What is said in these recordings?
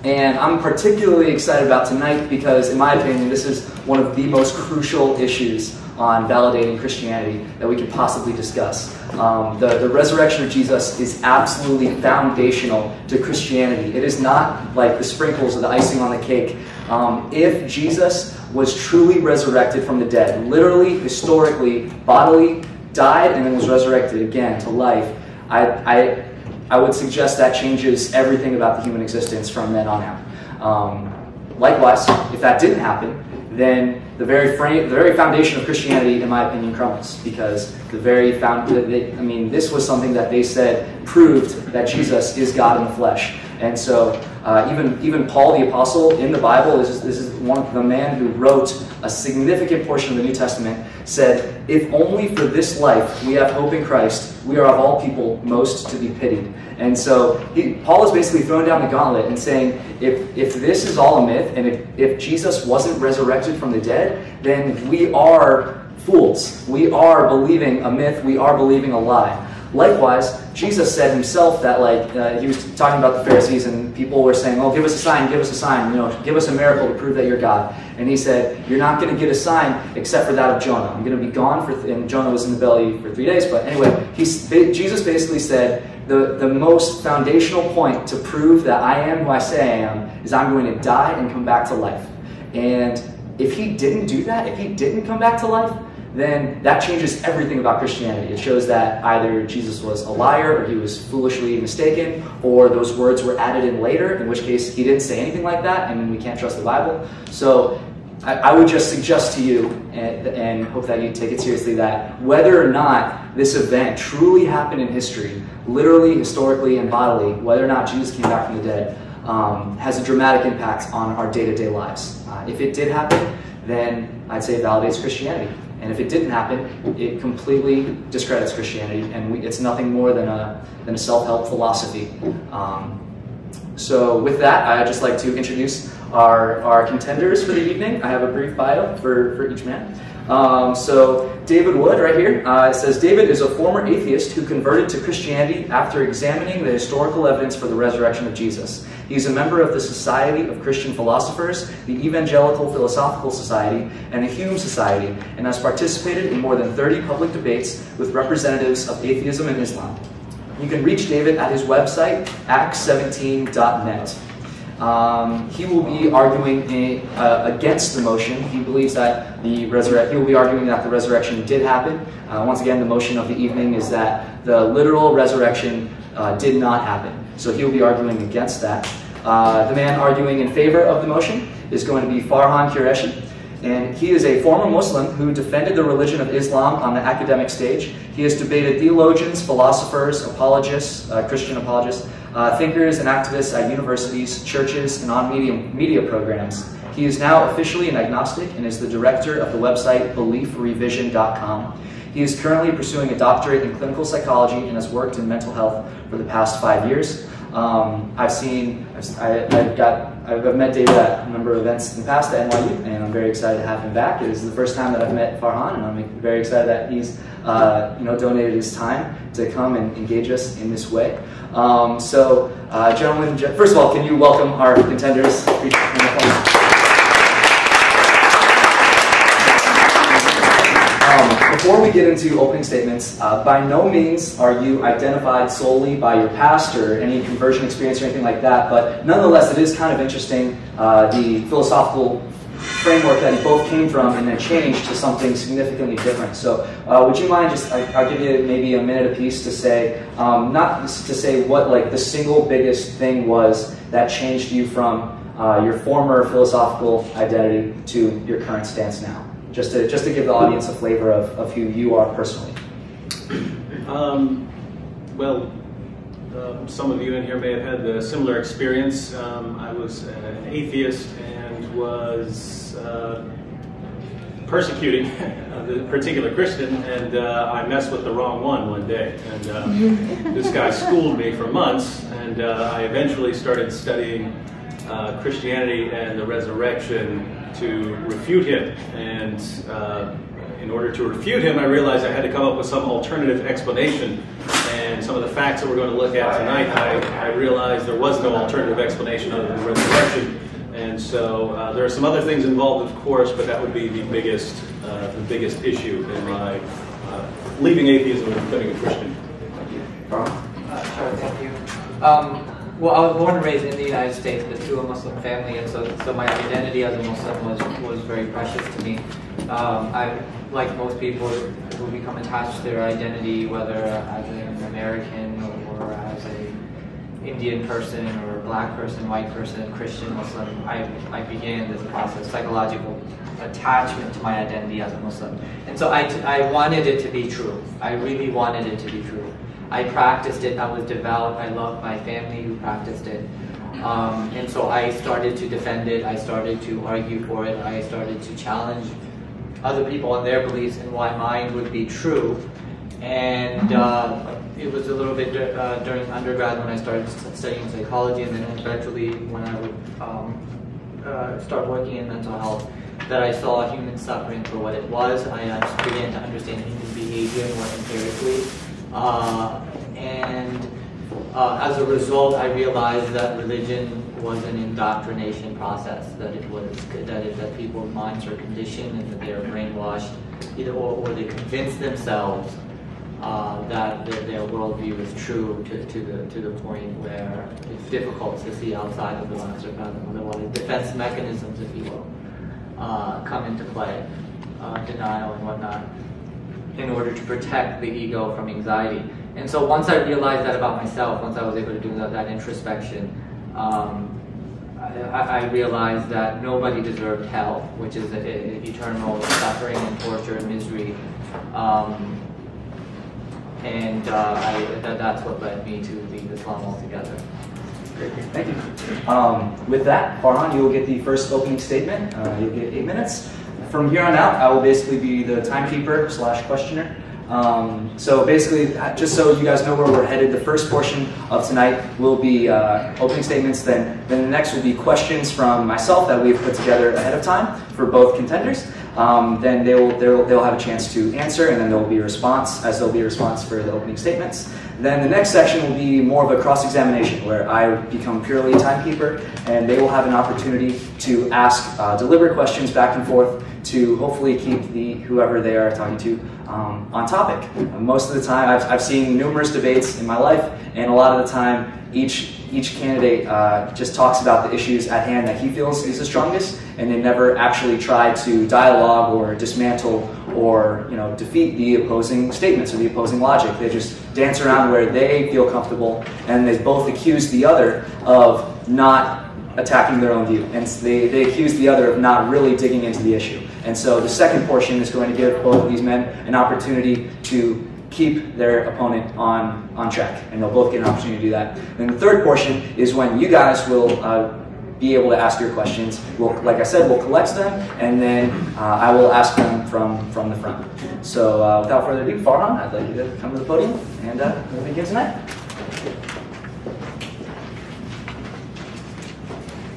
And I'm particularly excited about tonight because, in my opinion, this is one of the most crucial issues on validating Christianity that we could possibly discuss. The resurrection of Jesus is absolutely foundational to Christianity. It is not like the sprinkles or the icing on the cake. If Jesus was truly resurrected from the dead, literally, historically, bodily, died and then was resurrected again to life, I would suggest that changes everything about the human existence from then on out. Likewise, if that didn't happen, then the very foundation of Christianity, in my opinion, crumbles, because this was something that they said proved that Jesus is God in the flesh. And so even Paul the Apostle in the Bible, this is the man who wrote a significant portion of the New Testament, said, if only for this life we have hope in Christ, we are of all people most to be pitied. And so Paul is basically throwing down the gauntlet and saying, if this is all a myth, and if Jesus wasn't resurrected from the dead, then we are fools. We are believing a myth. We are believing a lie. Likewise, Jesus said himself that, he was talking about the Pharisees, and people were saying, oh, give us a sign, give us a miracle to prove that you're God. And he said, you're not going to get a sign except for that of Jonah. I'm going to be gone and Jonah was in the belly for 3 days. But anyway, Jesus basically said, the most foundational point to prove that I am who I say I am is I'm going to die and come back to life. And if he didn't do that, if he didn't come back to life, then that changes everything about Christianity. It shows that either Jesus was a liar, or he was foolishly mistaken, or those words were added in later, in which case he didn't say anything like that, and we can't trust the Bible. So I would just suggest to you, and hope that you take it seriously, that whether or not this event truly happened in history, literally, historically, and bodily, whether or not Jesus came back from the dead, has a dramatic impact on our day-to-day lives. If it did happen, then I'd say it validates Christianity. And if it didn't happen, it completely discredits Christianity, and it's nothing more than a self-help philosophy. So with that, I'd just like to introduce our contenders for the evening. I have a brief bio for each man. So David Wood, right here, it says, David is a former atheist who converted to Christianity after examining the historical evidence for the resurrection of Jesus. He is a member of the Society of Christian Philosophers, the Evangelical Philosophical Society, and the Hume Society, and has participated in more than 30 public debates with representatives of atheism and Islam. You can reach David at his website, acts17.net. He will be arguing against the motion. He believes that he will be arguing that the resurrection did happen. Once again, the motion of the evening is that the literal resurrection did not happen. So he will be arguing against that. The man arguing in favor of the motion is going to be Farhan Qureshi. And he is a former Muslim who defended the religion of Islam on the academic stage. He has debated theologians, philosophers, apologists, Christian apologists, thinkers and activists at universities, churches, and on media programs. He is now officially an agnostic and is the director of the website beliefrevision.com. He is currently pursuing a doctorate in clinical psychology and has worked in mental health for the past 5 years. I've met David at a number of events in the past at NYU, and I'm very excited to have him back. It is the first time that I've met Farhan, and I'm very excited that he's donated his time to come and engage us in this way. Gentlemen, first of all, can you welcome our contenders? Before we get into opening statements, by no means are you identified solely by your past or any conversion experience or anything like that, but nonetheless it is kind of interesting the philosophical framework that you both came from and then changed to something significantly different. So would you mind I'll give you maybe a minute apiece to say, not to say what like the single biggest thing was that changed you from your former philosophical identity to your current stance now. Just to give the audience a flavor of who you are personally. Some of you in here may have had a similar experience. I was an atheist and was persecuting a particular Christian, and I messed with the wrong one day. And this guy schooled me for months, and I eventually started studying Christianity and the resurrection to refute him, and in order to refute him, I realized I had to come up with some alternative explanation. And some of the facts that we're going to look at tonight, I realized there was no alternative explanation other than resurrection. And so there are some other things involved, of course, but that would be the biggest issue in my leaving atheism and becoming a Christian. Sure, thank you. Well, I was born and raised in the United States, but to a Muslim family, and so my identity as a Muslim was very precious to me. I, like most people who become attached to their identity, whether as an American or as a Indian person or a black person, white person, Christian, Muslim, I began this process, psychological attachment to my identity as a Muslim. And so I wanted it to be true. I really wanted it to be true. I practiced it, I was devout, I loved my family who practiced it. And so I started to defend it, I started to argue for it, I started to challenge other people on their beliefs and why mine would be true. And it was a little bit during undergrad when I started studying psychology, and then eventually when I would start working in mental health, that I saw human suffering for what it was. I began to understand human behavior more empirically. As a result, I realized that religion was an indoctrination process, that people's minds are conditioned and that they are brainwashed, or they convince themselves that their worldview is true to the point where it's difficult to see outside of the box or fathom otherwise. Defense mechanisms, if you will, come into play, denial and whatnot, in order to protect the ego from anxiety. And so once I realized that about myself, once I was able to do that introspection, I realized that nobody deserved hell, which is eternal suffering and torture and misery. That's what led me to leave Islam altogether. Great, thank you. With that, Farhan, you will get the first opening statement. You'll get 8 minutes. From here on out, I will basically be the timekeeper / questioner. So basically, just so you guys know where we're headed, the first portion of tonight will be opening statements, then the next will be questions from myself that we've put together ahead of time for both contenders. Then they'll have a chance to answer, and then there will be a response, as there'll be a response for the opening statements. Then the next section will be more of a cross-examination, where I become purely timekeeper, and they will have an opportunity to ask deliberate questions back and forth to hopefully keep whoever they are talking to on topic. Most of the time, I've seen numerous debates in my life, and a lot of the time, each candidate just talks about the issues at hand that he feels is the strongest, and they never actually try to dialogue or dismantle or defeat the opposing statements or the opposing logic. They just dance around where they feel comfortable, and they both accuse the other of not attacking their own view, and they accuse the other of not really digging into the issue. And so the second portion is going to give both of these men an opportunity to keep their opponent on track, and they'll both get an opportunity to do that. And the third portion is when you guys will be able to ask your questions. Like I said, we'll collect them, and then I will ask them from the front. So without further ado, Farhan, I'd like you to come to the podium, and we'll begin tonight.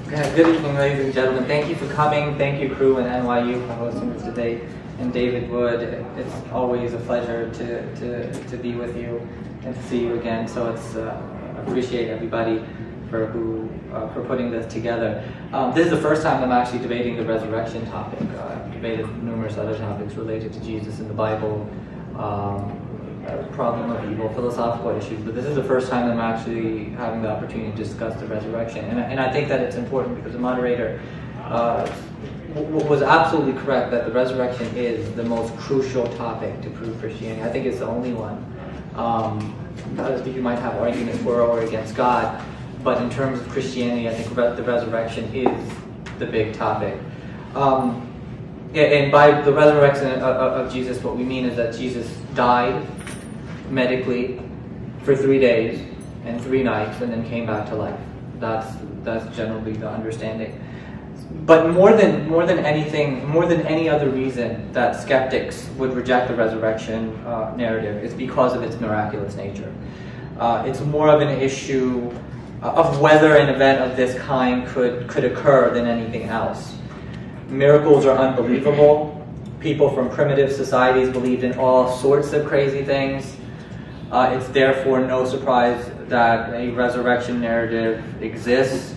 Good evening, ladies and gentlemen. Thank you for coming. Thank you, crew and NYU, for hosting this debate. And David Wood, it's always a pleasure to be with you and to see you again. So appreciate everybody for putting this together. This is the first time I'm actually debating the resurrection topic. I've debated numerous other topics related to Jesus in the Bible, problem of evil, philosophical issues, but this is the first time I'm actually having the opportunity to discuss the resurrection. And I think that it's important because the moderator was absolutely correct that the resurrection is the most crucial topic to prove Christianity. I think it's the only one. Because you might have arguments for or against God, but in terms of Christianity, I think the resurrection is the big topic. And by the resurrection of Jesus, what we mean is that Jesus died medically for 3 days and 3 nights, and then came back to life. That's generally the understanding. But more than anything, more than any other reason that skeptics would reject the resurrection narrative, is because of its miraculous nature. It's more of an issue of whether an event of this kind could occur than anything else. Miracles are unbelievable. People from primitive societies believed in all sorts of crazy things. It's therefore no surprise that a resurrection narrative exists,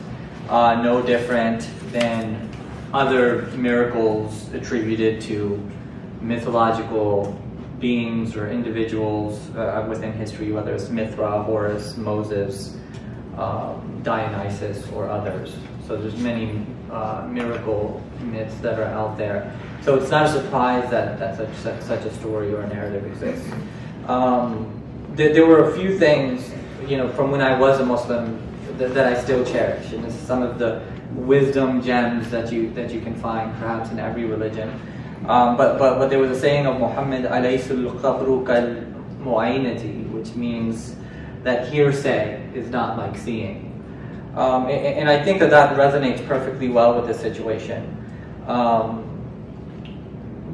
no different than other miracles attributed to mythological beings or individuals within history, whether it's Mithra, Horus, Moses, Dionysus, or others. So there's many miracle myths that are out there. So it's not a surprise that such a story or a narrative exists. There were a few things, from when I was a Muslim that I still cherish, and this is some of the wisdom gems that you can find perhaps in every religion. But there was a saying of Muhammad, alaysul qabru kal mu'aynati, which means that hearsay is not like seeing. And I think that resonates perfectly well with this situation.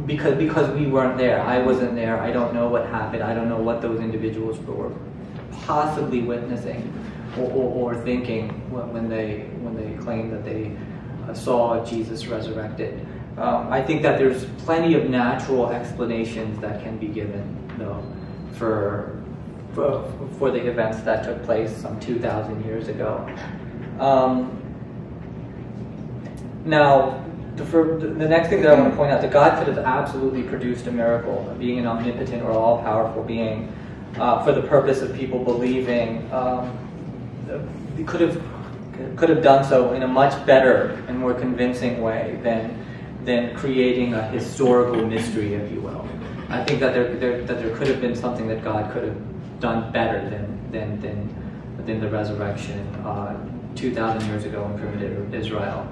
Because we weren't there. I wasn't there. I don't know what happened. I don't know what those individuals were possibly witnessing or thinking when they claimed that they saw Jesus resurrected. I think that there's plenty of natural explanations that can be given, though, for the events that took place some 2,000 years ago. Now, the next thing that I want to point out, that God could have absolutely produced a miracle, being an omnipotent or all-powerful being, for the purpose of people believing. He could have done so in a much better and more convincing way than creating a historical mystery, if you will. I think that there could have been something that God could have done better than the resurrection 2,000 years ago in primitive Israel.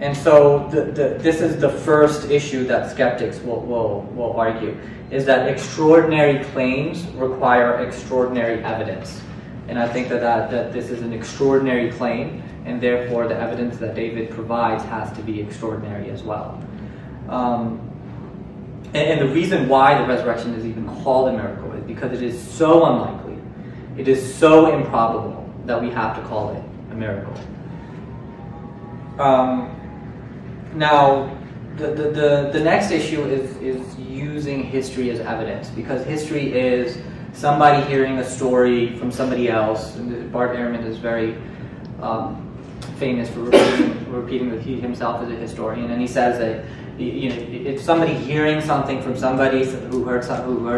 And so this is the first issue that skeptics will argue, is that extraordinary claims require extraordinary evidence. And I think that this is an extraordinary claim, and therefore the evidence that David provides has to be extraordinary as well. And the reason why the resurrection is even called a miracle is because it is so unlikely, it is so improbable that we have to call it a miracle. Now, the next issue is using history as evidence, because history is somebody hearing a story from somebody else. And Bart Ehrman is very famous for repeating that he himself is a historian, and he says that it's somebody hearing something from somebody who heard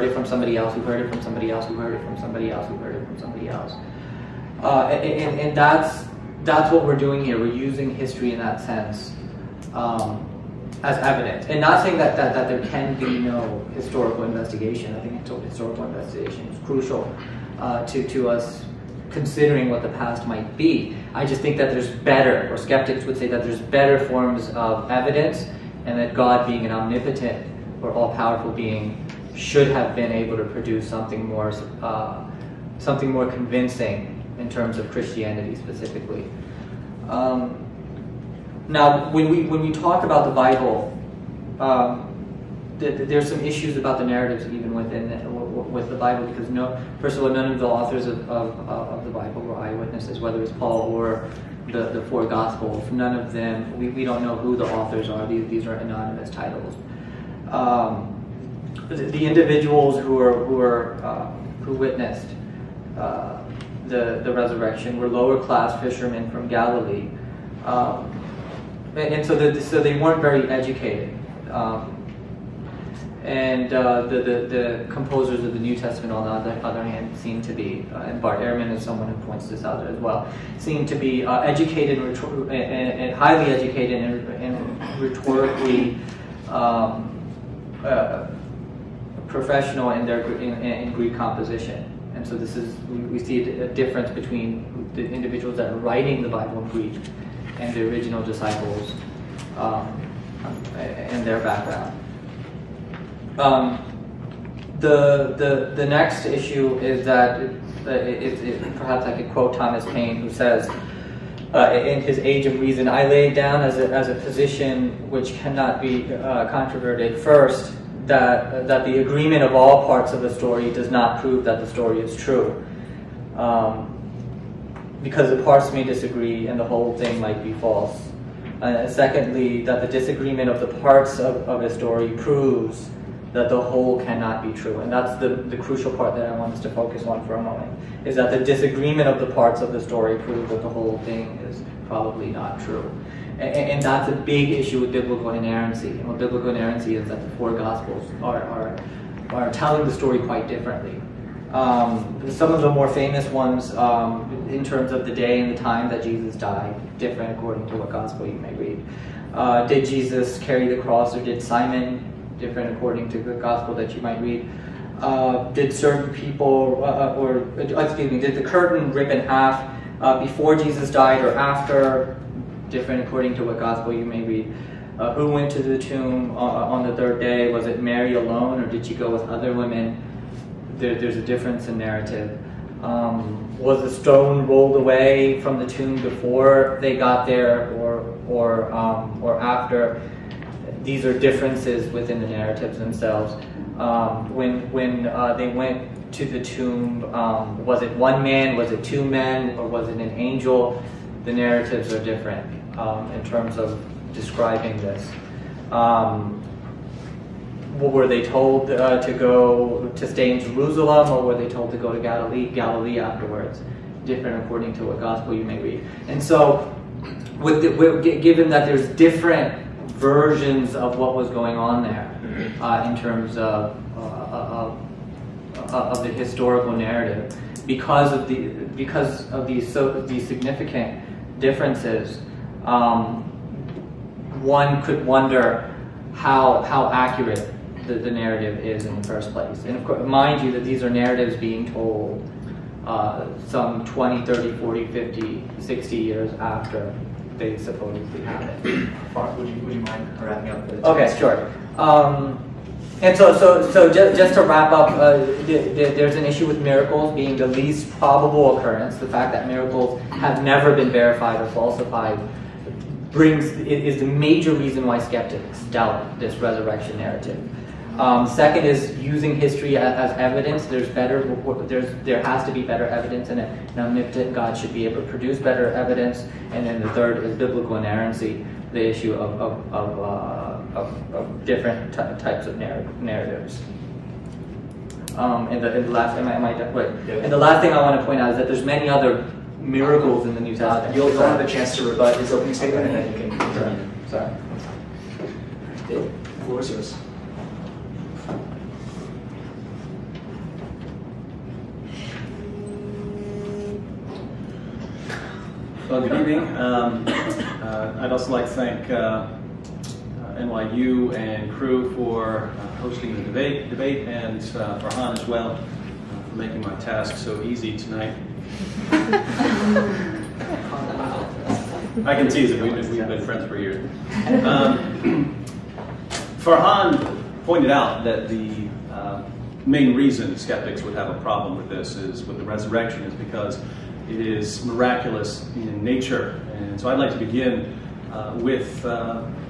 it from somebody else, who heard it from somebody else, who heard it from somebody else, who heard it from somebody else. And that's what we're doing here. We're using history in that sense as evidence, and not saying that there can be no historical investigation. I think historical investigation is crucial to us considering what the past might be. I just think that there's better, or skeptics would say that there's better forms of evidence, and that God, being an omnipotent or all-powerful being, should have been able to produce something more convincing in terms of Christianity specifically. Now, when we talk about the Bible, there's some issues about the narratives even with the Bible, because first of all, none of the authors of the Bible were eyewitnesses, whether it's Paul or the four Gospels. None of them, we don't know who the authors are. These are anonymous titles. The individuals who witnessed the resurrection were lower class fishermen from Galilee. And so they weren't very educated. And the composers of the New Testament, on the other hand, seem to be, and Bart Ehrman is someone who points this out as well, seem to be educated and highly educated and rhetorically professional in Greek composition. And so we see a difference between the individuals that are writing the Bible in Greek and the original disciples and their background. The next issue is that perhaps I could quote Thomas Paine, who says in his Age of Reason, "I lay it down as a position which cannot be controverted. First, that the agreement of all parts of a story does not prove that the story is true, because the parts may disagree and the whole thing might be false. Secondly, that the disagreement of the parts of a story proves that the whole cannot be true. And that's the crucial part that I want us to focus on for a moment, is that the disagreement of the parts of the story proves that the whole thing is probably not true. And that's a big issue with biblical inerrancy. And what biblical inerrancy is that the four Gospels are telling the story quite differently. Some of the more famous ones, in terms of the day and the time that Jesus died, different according to what Gospel you may read. Did Jesus carry the cross, or did Simon? Different according to the Gospel that you might read. Did certain people, did the curtain rip in half before Jesus died or after? Different according to what Gospel you may read. Who went to the tomb on the third day? Was it Mary alone, or did she go with other women? There's a difference in narrative. Was the stone rolled away from the tomb before they got there, or after? These are differences within the narratives themselves. When they went to the tomb, was it one man, was it two men, or was it an angel? The narratives are different in terms of describing this. Were they told to stay in Jerusalem, or were they told to go to Galilee afterwards? Different according to what Gospel you may read. And so, given that there's different versions of what was going on there in terms of the historical narrative, because of these significant differences, one could wonder how accurate the narrative is in the first place. And of course, mind you that these are narratives being told some 20, 30, 40, 50, 60 years after they supposedly happened. Would you mind wrapping up the text? Okay, sure. And so just to wrap up, there's an issue with miracles being the least probable occurrence. The fact that miracles have never been verified or falsified is the major reason why skeptics doubt this resurrection narrative. Second is using history as evidence. There has to be better evidence, and an omnipotent God should be able to produce better evidence. And then the third is biblical inerrancy, the issue of different types of narratives. And the last thing I want to point out is that there's many other miracles in the New Testament. You'll have a chance to rebut his opening statement, and then you can. Sorry. The floor is yours. Well, good evening. I'd also like to thank NYU and crew for hosting the debate, and Farhan as well for making my task so easy tonight. I can tease it. We've been friends for years. Farhan pointed out that the main reason skeptics would have a problem with this is with the resurrection is because it is miraculous in nature. And so I'd like to begin with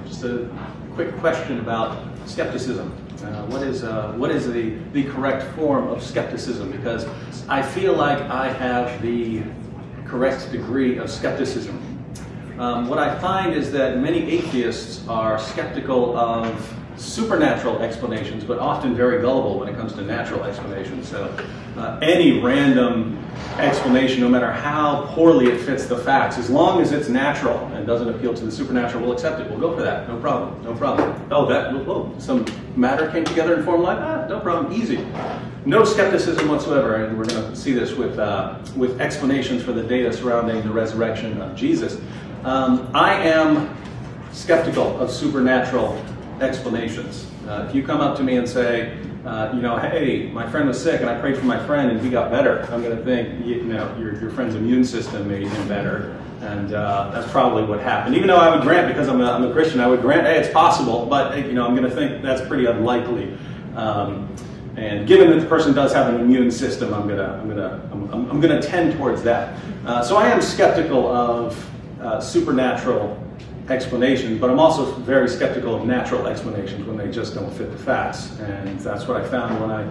just a quick question about skepticism. What is the correct form of skepticism? Because I feel like I have the correct degree of skepticism. What I find is that many atheists are skeptical of supernatural explanations, but often very gullible when it comes to natural explanations. So any random explanation, no matter how poorly it fits the facts, as long as it's natural and doesn't appeal to the supernatural, we'll accept it. We'll go for that. No problem. No problem. Oh, some matter came together and formed life? No problem. Easy. No skepticism whatsoever, and we're going to see this with explanations for the data surrounding the resurrection of Jesus. I am skeptical of supernatural explanations. If you come up to me and say, hey, my friend was sick and I prayed for my friend and he got better, I'm going to think, your friend's immune system made him better, and that's probably what happened. Even though I would grant, because I'm a Christian, I would grant, hey, it's possible, but I'm going to think that's pretty unlikely. And given that the person does have an immune system, I'm going to tend towards that. So I am skeptical of supernatural explanations, but I'm also very skeptical of natural explanations when they just don't fit the facts. And that's what I found when I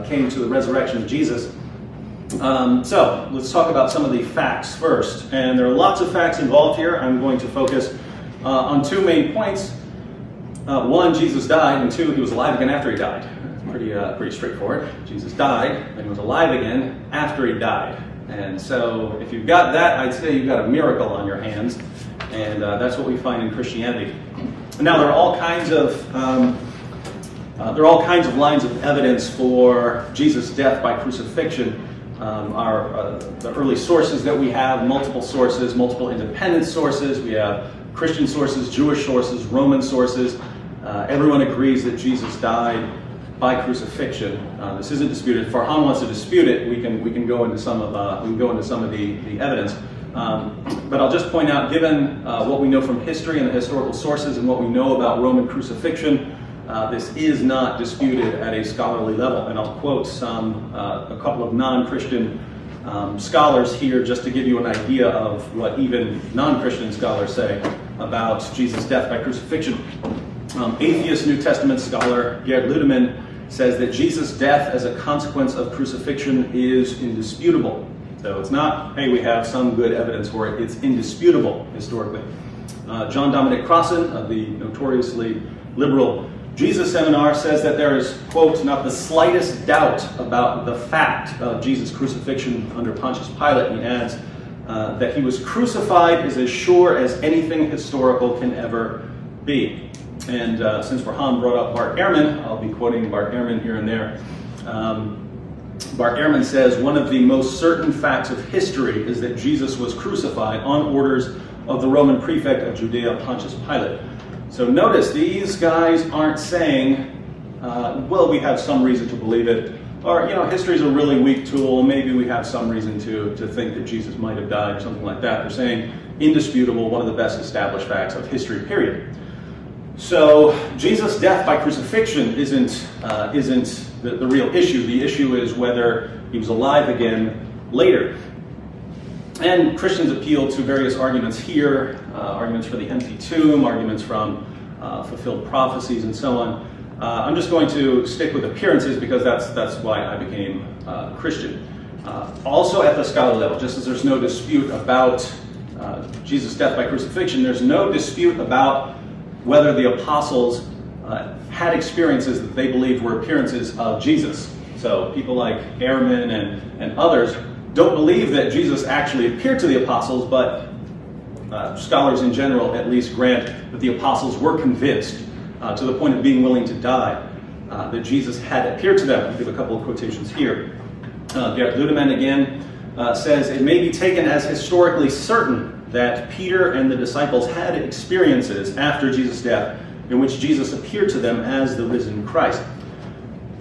came to the resurrection of Jesus. So let's talk about some of the facts first. And there are lots of facts involved here. I'm going to focus on two main points. One, Jesus died, and two, he was alive again after he died. Pretty straightforward. Jesus died, and he was alive again after he died. And so if you've got that, I'd say you've got a miracle on your hands, and that's what we find in Christianity. Now, there are all kinds of lines of evidence for Jesus' death by crucifixion. The early sources that we have, multiple sources, multiple independent sources. We have Christian sources, Jewish sources, Roman sources. Everyone agrees that Jesus died by crucifixion. This isn't disputed. If Farhan wants to dispute it, we can go into some of the evidence. But I'll just point out, given what we know from history and the historical sources and what we know about Roman crucifixion, this is not disputed at a scholarly level. And I'll quote a couple of non-Christian scholars here just to give you an idea of what even non-Christian scholars say about Jesus' death by crucifixion. Atheist New Testament scholar Gerd Ludemann says that Jesus' death as a consequence of crucifixion is indisputable. So it's not, hey, we have some good evidence for it. It's indisputable historically. John Dominic Crossan of the notoriously liberal Jesus Seminar says that there is, quote, not the slightest doubt about the fact of Jesus' crucifixion under Pontius Pilate. He adds that he was crucified is as sure as anything historical can ever be. And since Farhan brought up Bart Ehrman, I'll be quoting Bart Ehrman here and there. Bart Ehrman says, one of the most certain facts of history is that Jesus was crucified on orders of the Roman prefect of Judea, Pontius Pilate. So notice, these guys aren't saying, well, we have some reason to believe it, or, you know, history's a really weak tool, maybe we have some reason to think that Jesus might have died, or something like that. They're saying, indisputable, one of the best established facts of history, period. So Jesus' death by crucifixion isn't the real issue. The issue is whether he was alive again later. And Christians appeal to various arguments here, arguments for the empty tomb, arguments from fulfilled prophecies, and so on. I'm just going to stick with appearances because that's why I became Christian. Also at the scholarly level, just as there's no dispute about Jesus' death by crucifixion, there's no dispute about whether the apostles had experiences that they believed were appearances of Jesus. So people like Ehrman and others don't believe that Jesus actually appeared to the apostles, but scholars in general at least grant that the apostles were convinced to the point of being willing to die that Jesus had appeared to them. I'll give a couple of quotations here. Gerd Ludemann again says, it may be taken as historically certain that Peter and the disciples had experiences after Jesus' death in which Jesus appeared to them as the risen Christ.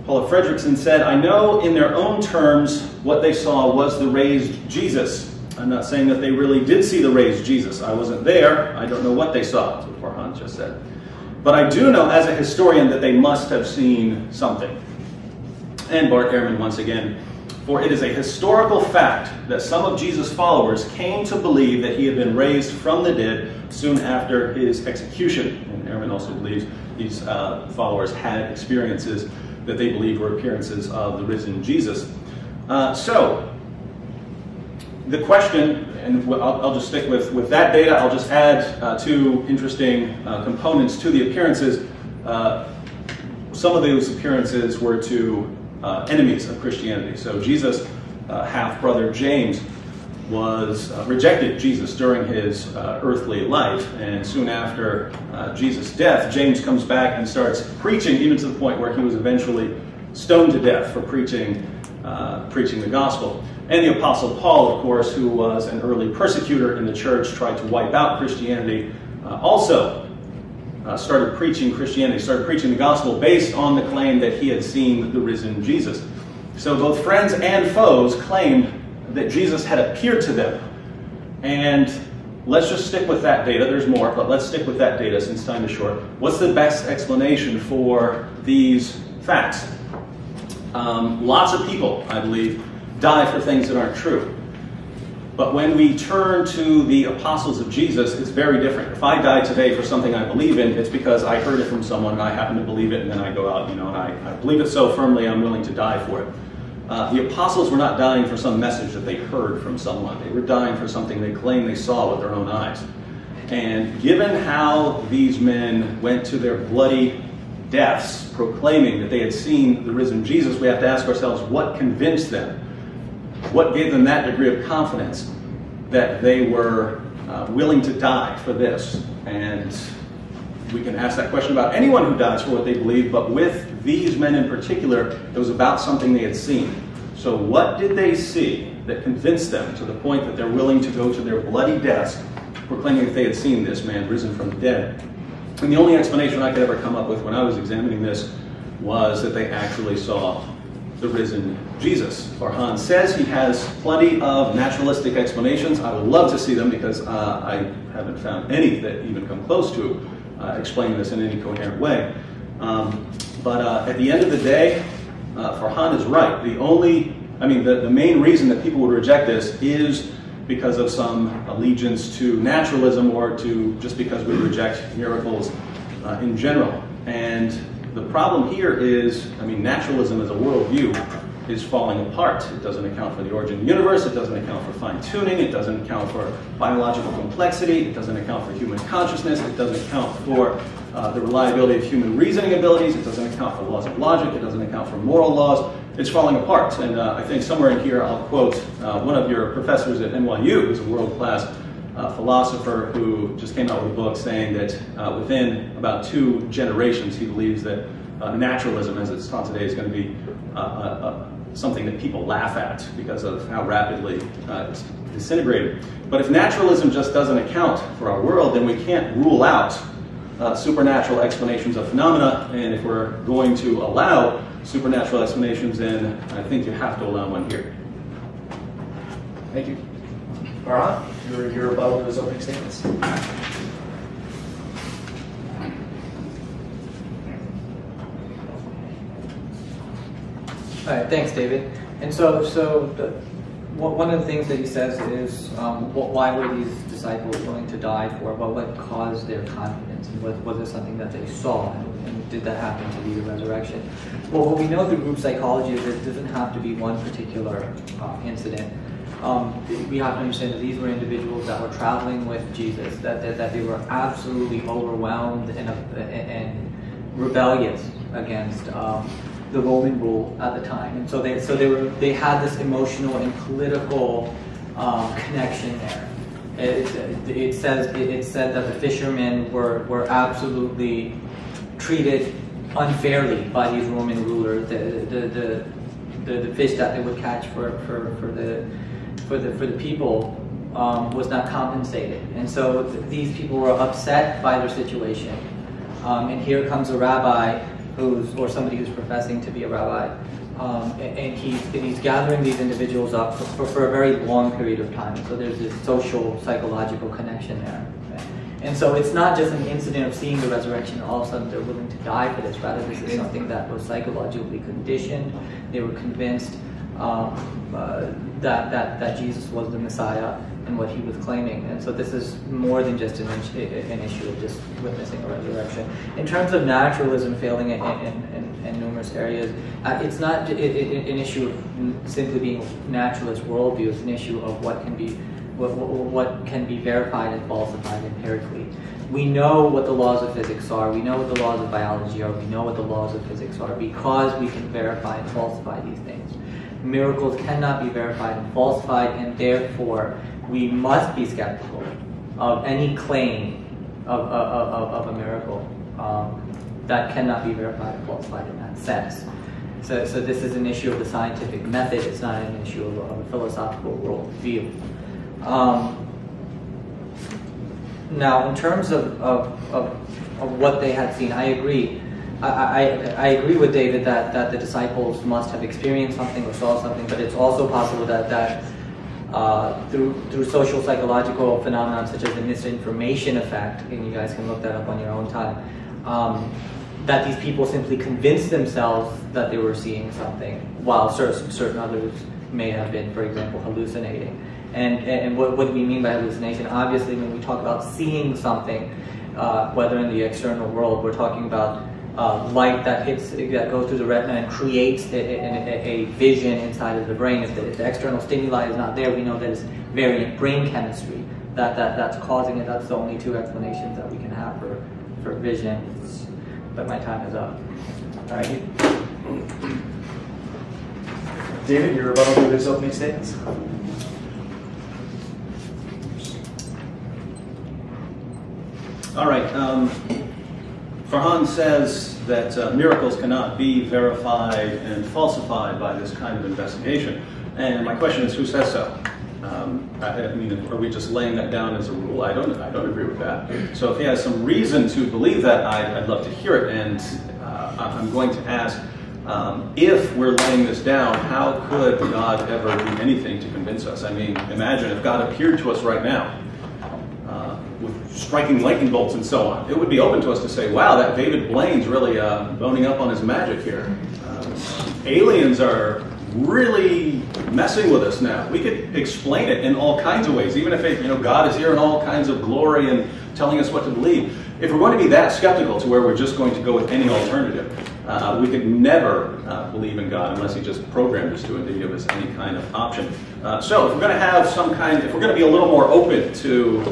Paula Fredrickson said, I know in their own terms what they saw was the raised Jesus. I'm not saying that they really did see the raised Jesus. I wasn't there. I don't know what they saw. That's what Farhan just said. But I do know as a historian that they must have seen something. And Bart Ehrman once again, for it is a historical fact that some of Jesus' followers came to believe that he had been raised from the dead soon after his execution. And Ehrman also believes these followers had experiences that they believed were appearances of the risen Jesus. So, the question, and I'll just stick with that data, I'll just add two interesting components to the appearances. Some of those appearances were to enemies of Christianity. So Jesus' half-brother James rejected Jesus during his earthly life, and soon after Jesus' death, James comes back and starts preaching, even to the point where he was eventually stoned to death for preaching the gospel. And the Apostle Paul, of course, who was an early persecutor in the church, tried to wipe out Christianity, also started preaching Christianity, started preaching the gospel based on the claim that he had seen the risen Jesus. So both friends and foes claimed that Jesus had appeared to them. And let's just stick with that data. There's more, but let's stick with that data since time is short. What's the best explanation for these facts? Lots of people, I believe, die for things that aren't true. But when we turn to the apostles of Jesus, it's very different. If I die today for something I believe in, it's because I heard it from someone and I happen to believe it, and then I go out, and I believe it so firmly I'm willing to die for it. The apostles were not dying for some message that they heard from someone. They were dying for something they claimed they saw with their own eyes. And given how these men went to their bloody deaths proclaiming that they had seen the risen Jesus, we have to ask ourselves, what convinced them? What gave them that degree of confidence that they were willing to die for this? And we can ask that question about anyone who dies for what they believe, but with these men in particular, it was about something they had seen. So what did they see that convinced them to the point that they're willing to go to their bloody deaths, proclaiming that they had seen this man risen from the dead? And the only explanation I could ever come up with when I was examining this was that they actually saw the risen Jesus. Farhan says he has plenty of naturalistic explanations. I would love to see them because I haven't found any that even come close to explaining this in any coherent way. But at the end of the day, Farhan is right. The main reason that people would reject this is because of some allegiance to naturalism or to just because we reject miracles in general. And the problem here is, naturalism as a worldview is falling apart. It doesn't account for the origin of the universe, it doesn't account for fine-tuning, it doesn't account for biological complexity, it doesn't account for human consciousness, it doesn't account for the reliability of human reasoning abilities, it doesn't account for laws of logic, it doesn't account for moral laws. It's falling apart. And I think somewhere in here I'll quote one of your professors at NYU, who's a world-class philosopher who just came out with a book saying that within about 2 generations he believes that naturalism as it's taught today is going to be something that people laugh at because of how rapidly it's disintegrated. But if naturalism just doesn't account for our world, then we can't rule out supernatural explanations of phenomena. And if we're going to allow supernatural explanations, then I think you have to allow one here. Thank you. Farhan, your rebuttal to his opening statements. All right, thanks, David. And one of the things that he says is, why were these disciples willing to die for? Well, what caused their confidence? And was it something that they saw? And did that happen to be the resurrection? Well, what we know through group psychology is that it doesn't have to be one particular incident. We have to understand that these were individuals that were traveling with Jesus, that they were absolutely overwhelmed and rebellious against the Roman rule at the time, and so they had this emotional and political connection there. It said that the fishermen were absolutely treated unfairly by these Roman rulers. The fish that they would catch for the people was not compensated, and so these people were upset by their situation. And here comes a rabbi or somebody who's professing to be a rabbi, and he's gathering these individuals up for a very long period of time. So there's this social, psychological connection there. And so it's not just an incident of seeing the resurrection and all of a sudden they're willing to die for this. Rather, this is something that was psychologically conditioned. They were convinced that Jesus was the Messiah and what he was claiming. And so this is more than just an issue of just witnessing a resurrection. In terms of naturalism failing in numerous areas, it's not an issue of simply being a naturalist worldview. It's an issue of what can be verified and falsified empirically. We know what the laws of physics are. We know what the laws of biology are. We know what the laws of physics are because we can verify and falsify these things. Miracles cannot be verified and falsified, and therefore we must be skeptical of any claim of a miracle that cannot be verified and falsified in that sense. So this is an issue of the scientific method. It's not an issue of a philosophical worldview. Now, in terms of what they had seen, I agree. I agree with David that the disciples must have experienced something or saw something, but it's also possible that through social psychological phenomena such as the misinformation effect, and you guys can look that up on your own time, that these people simply convinced themselves that they were seeing something, while certain others may have been, for example, hallucinating. And what do we mean by hallucination? Obviously, when we talk about seeing something, whether in the external world, we're talking about light that goes through the retina and creates a vision inside of the brain. If the external stimuli is not there, we know that it's variant brain chemistry that's causing it. That's the only two explanations that we can have for visions. But my time is up. All right. David, your rebuttal to those opening statements? All right. Farhan says that miracles cannot be verified and falsified by this kind of investigation. And my question is, who says so? I mean, are we just laying that down as a rule? I don't agree with that. So if he has some reason to believe that, I'd love to hear it. And I'm going to ask, if we're laying this down, how could God ever do anything to convince us? I mean, imagine if God appeared to us right now with striking lightning bolts and so on. It would be open to us to say, wow, that David Blaine's really boning up on his magic here. Aliens are really messing with us now. We could explain it in all kinds of ways, even if God is here in all kinds of glory and telling us what to believe. If we're going to be that skeptical to where we're just going to go with any alternative, we could never believe in God unless He just programmed us to give us any kind of option. So if we're going to have if we're going to be a little more open to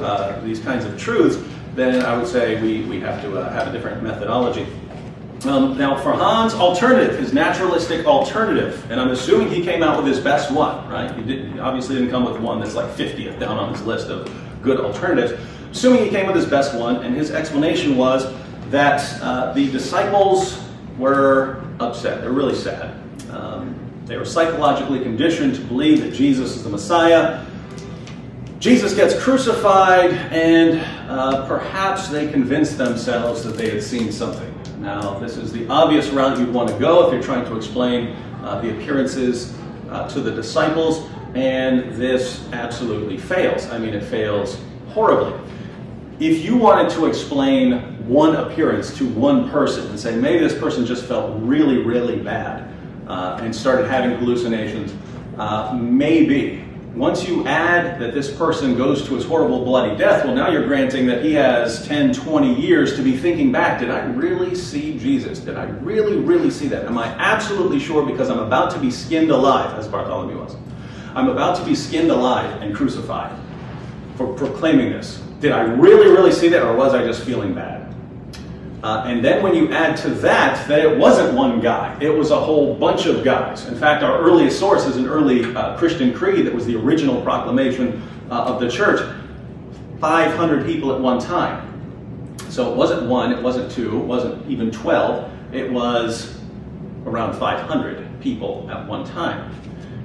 these kinds of truths, then I would say we have to have a different methodology. Now, Farhan's alternative, his naturalistic alternative, and I'm assuming he came out with his best one, right? He obviously didn't come with one that's like 50th down on his list of good alternatives. Assuming he came with his best one, and his explanation was that the disciples were upset. They're really sad. They were psychologically conditioned to believe that Jesus is the Messiah. Jesus gets crucified, and perhaps they convinced themselves that they had seen something. Now, this is the obvious route you'd want to go if you're trying to explain the appearances to the disciples, and this absolutely fails. I mean, it fails horribly. If you wanted to explain one appearance to one person and say, maybe this person just felt really, really bad and started having hallucinations, maybe. Once you add that this person goes to his horrible bloody death, well, now you're granting that he has 10, 20 years to be thinking back. Did I really see Jesus? Did I really, really see that? Am I absolutely sure because I'm about to be skinned alive, as Bartholomew was? I'm about to be skinned alive and crucified for proclaiming this. Did I really, really see that, or was I just feeling bad? And then when you add to that it wasn't one guy, it was a whole bunch of guys. In fact, our earliest source is an early Christian creed that was the original proclamation of the church. 500 people at one time. So it wasn't one, it wasn't two, it wasn't even 12. It was around 500 people at one time.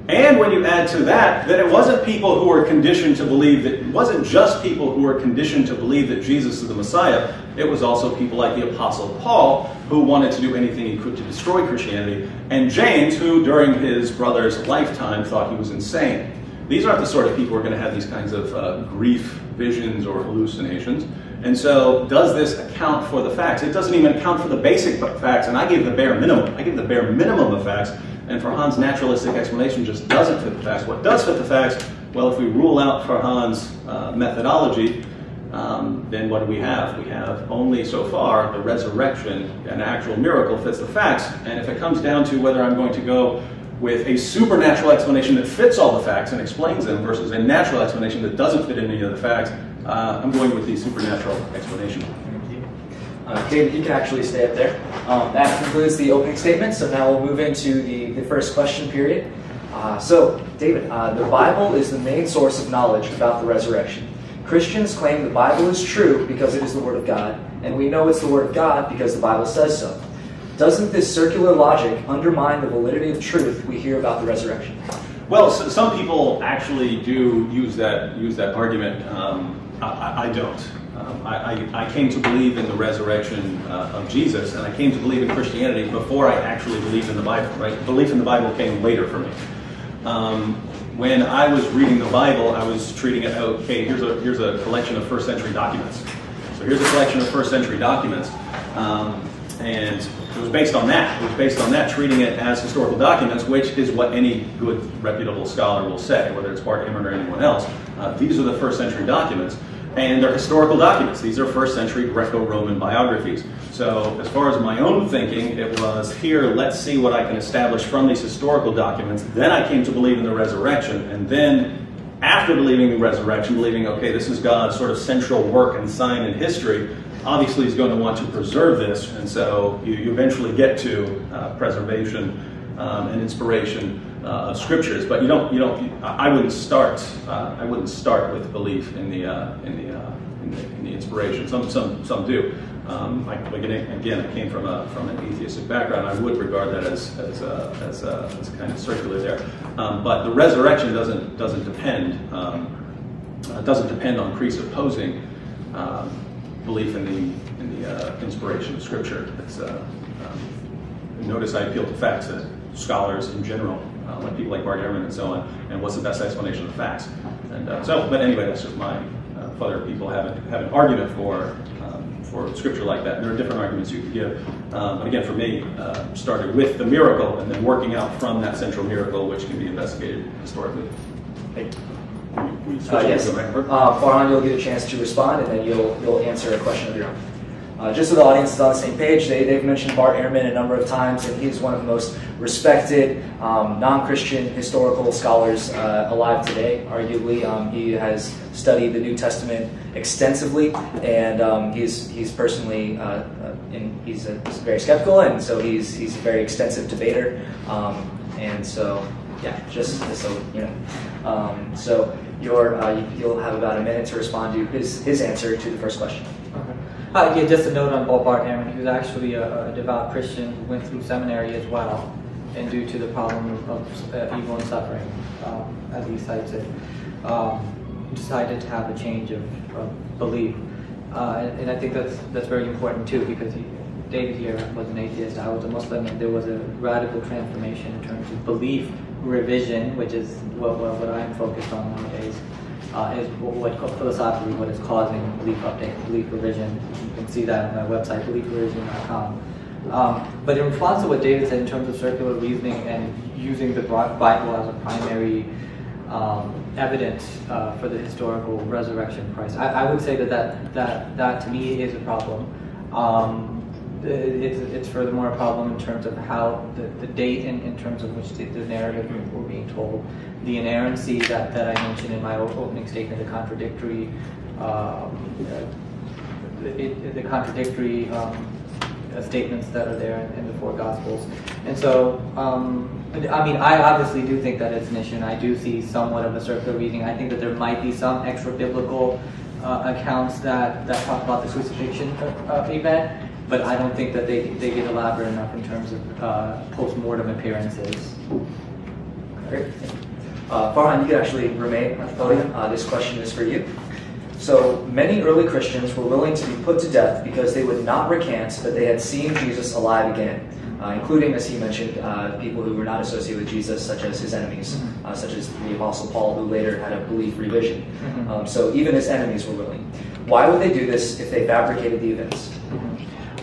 And when you add to that it wasn't people who were conditioned to believe that, it wasn't just people who were conditioned to believe that Jesus is the Messiah, it was also people like the Apostle Paul who wanted to do anything he could to destroy Christianity, and James, who during his brother's lifetime thought he was insane. These aren't the sort of people who are going to have these kinds of grief visions or hallucinations. And so, does this account for the facts? It doesn't even account for the basic facts, and I gave the bare minimum. I gave the bare minimum of facts, and Farhan's naturalistic explanation just doesn't fit the facts. What does fit the facts? Well, if we rule out Farhan's methodology, then what do we have? We have only so far the resurrection, an actual miracle fits the facts. And if it comes down to whether I'm going to go with a supernatural explanation that fits all the facts and explains them versus a natural explanation that doesn't fit any of the facts, I'm going with the supernatural explanation. David, you can actually stay up there. That concludes the opening statement, so now we'll move into the first question period. So, David, the Bible is the main source of knowledge about the resurrection. Christians claim the Bible is true because it is the Word of God, and we know it's the Word of God because the Bible says so. Doesn't this circular logic undermine the validity of truth we hear about the resurrection? Well, some people actually do use that argument. I don't. I came to believe in the resurrection of Jesus, and I came to believe in Christianity before I actually believed in the Bible. Right? Belief in the Bible came later for me. When I was reading the Bible, I was treating it, okay, here's a collection of first century documents. So here's a collection of first century documents. And it was based on that. It was based on that, treating it as historical documents, which is what any good, reputable scholar will say, whether it's Bart Ehrman or anyone else. These are the first century documents, and they're historical documents. These are first century Greco-Roman biographies. So as far as my own thinking, it was, here, let's see what I can establish from these historical documents. Then I came to believe in the resurrection, and then after believing the resurrection, believing, okay, this is God's sort of central work and sign in history, obviously he's going to want to preserve this, and so you eventually get to preservation and inspiration of scriptures. But I wouldn't start with belief in the inspiration. Some do. Again, I came from an atheistic background. I would regard that as kind of circular there. But the resurrection doesn't depend on presupposing belief in the inspiration of Scripture. Notice I appeal to facts, that scholars in general, like people like Bart Ehrman and so on, and what's the best explanation of the facts. And but anyway, that's just my. If other people have an argument for Scripture like that, there are different arguments you could give. But again, for me, started with the miracle and then working out from that central miracle, which can be investigated historically. Yes. Farhan, you'll get a chance to respond, and then you'll answer a question of your own. Just so the audience is on the same page, they've mentioned Bart Ehrman a number of times, and he's one of the most respected non-Christian historical scholars alive today, arguably. He has studied the New Testament extensively, and he's personally, he's very skeptical, and so he's a very extensive debater, and so, yeah, just so you know. So you'll have about a minute to respond to his answer to the first question. Yeah, just a note on Bart Ehrman. He was actually a devout Christian who went through seminary as well, and due to the problem of evil and suffering, as he cites it, decided to have a change of belief. And I think that's very important too, because David here was an atheist, I was a Muslim, and there was a radical transformation in terms of belief revision, which is what I'm focused on nowadays. Is philosophically what is causing belief update, belief revision. You can see that on my website, beliefrevision.com. But in response to what David said in terms of circular reasoning and using the Bible as a primary evidence for the historical resurrection of Christ, I would say that to me is a problem. It's furthermore a problem in terms of how the date and in terms of which the narrative we're being told, the inerrancy that I mentioned in my opening statement, the contradictory statements that are there in the four Gospels. And so, I mean, I obviously do think that it's an issue, and I do see somewhat of a circular reasoning. I think that there might be some extra biblical accounts that talk about the crucifixion event, but I don't think that they get elaborate enough in terms of post-mortem appearances. Great. Farhan, you can actually remain at the podium. This question is for you. So, many early Christians were willing to be put to death because they would not recant that they had seen Jesus alive again, including, as he mentioned, people who were not associated with Jesus, such as his enemies, such as the Apostle Paul, who later had a belief revision. So even his enemies were willing. Why would they do this if they fabricated the events?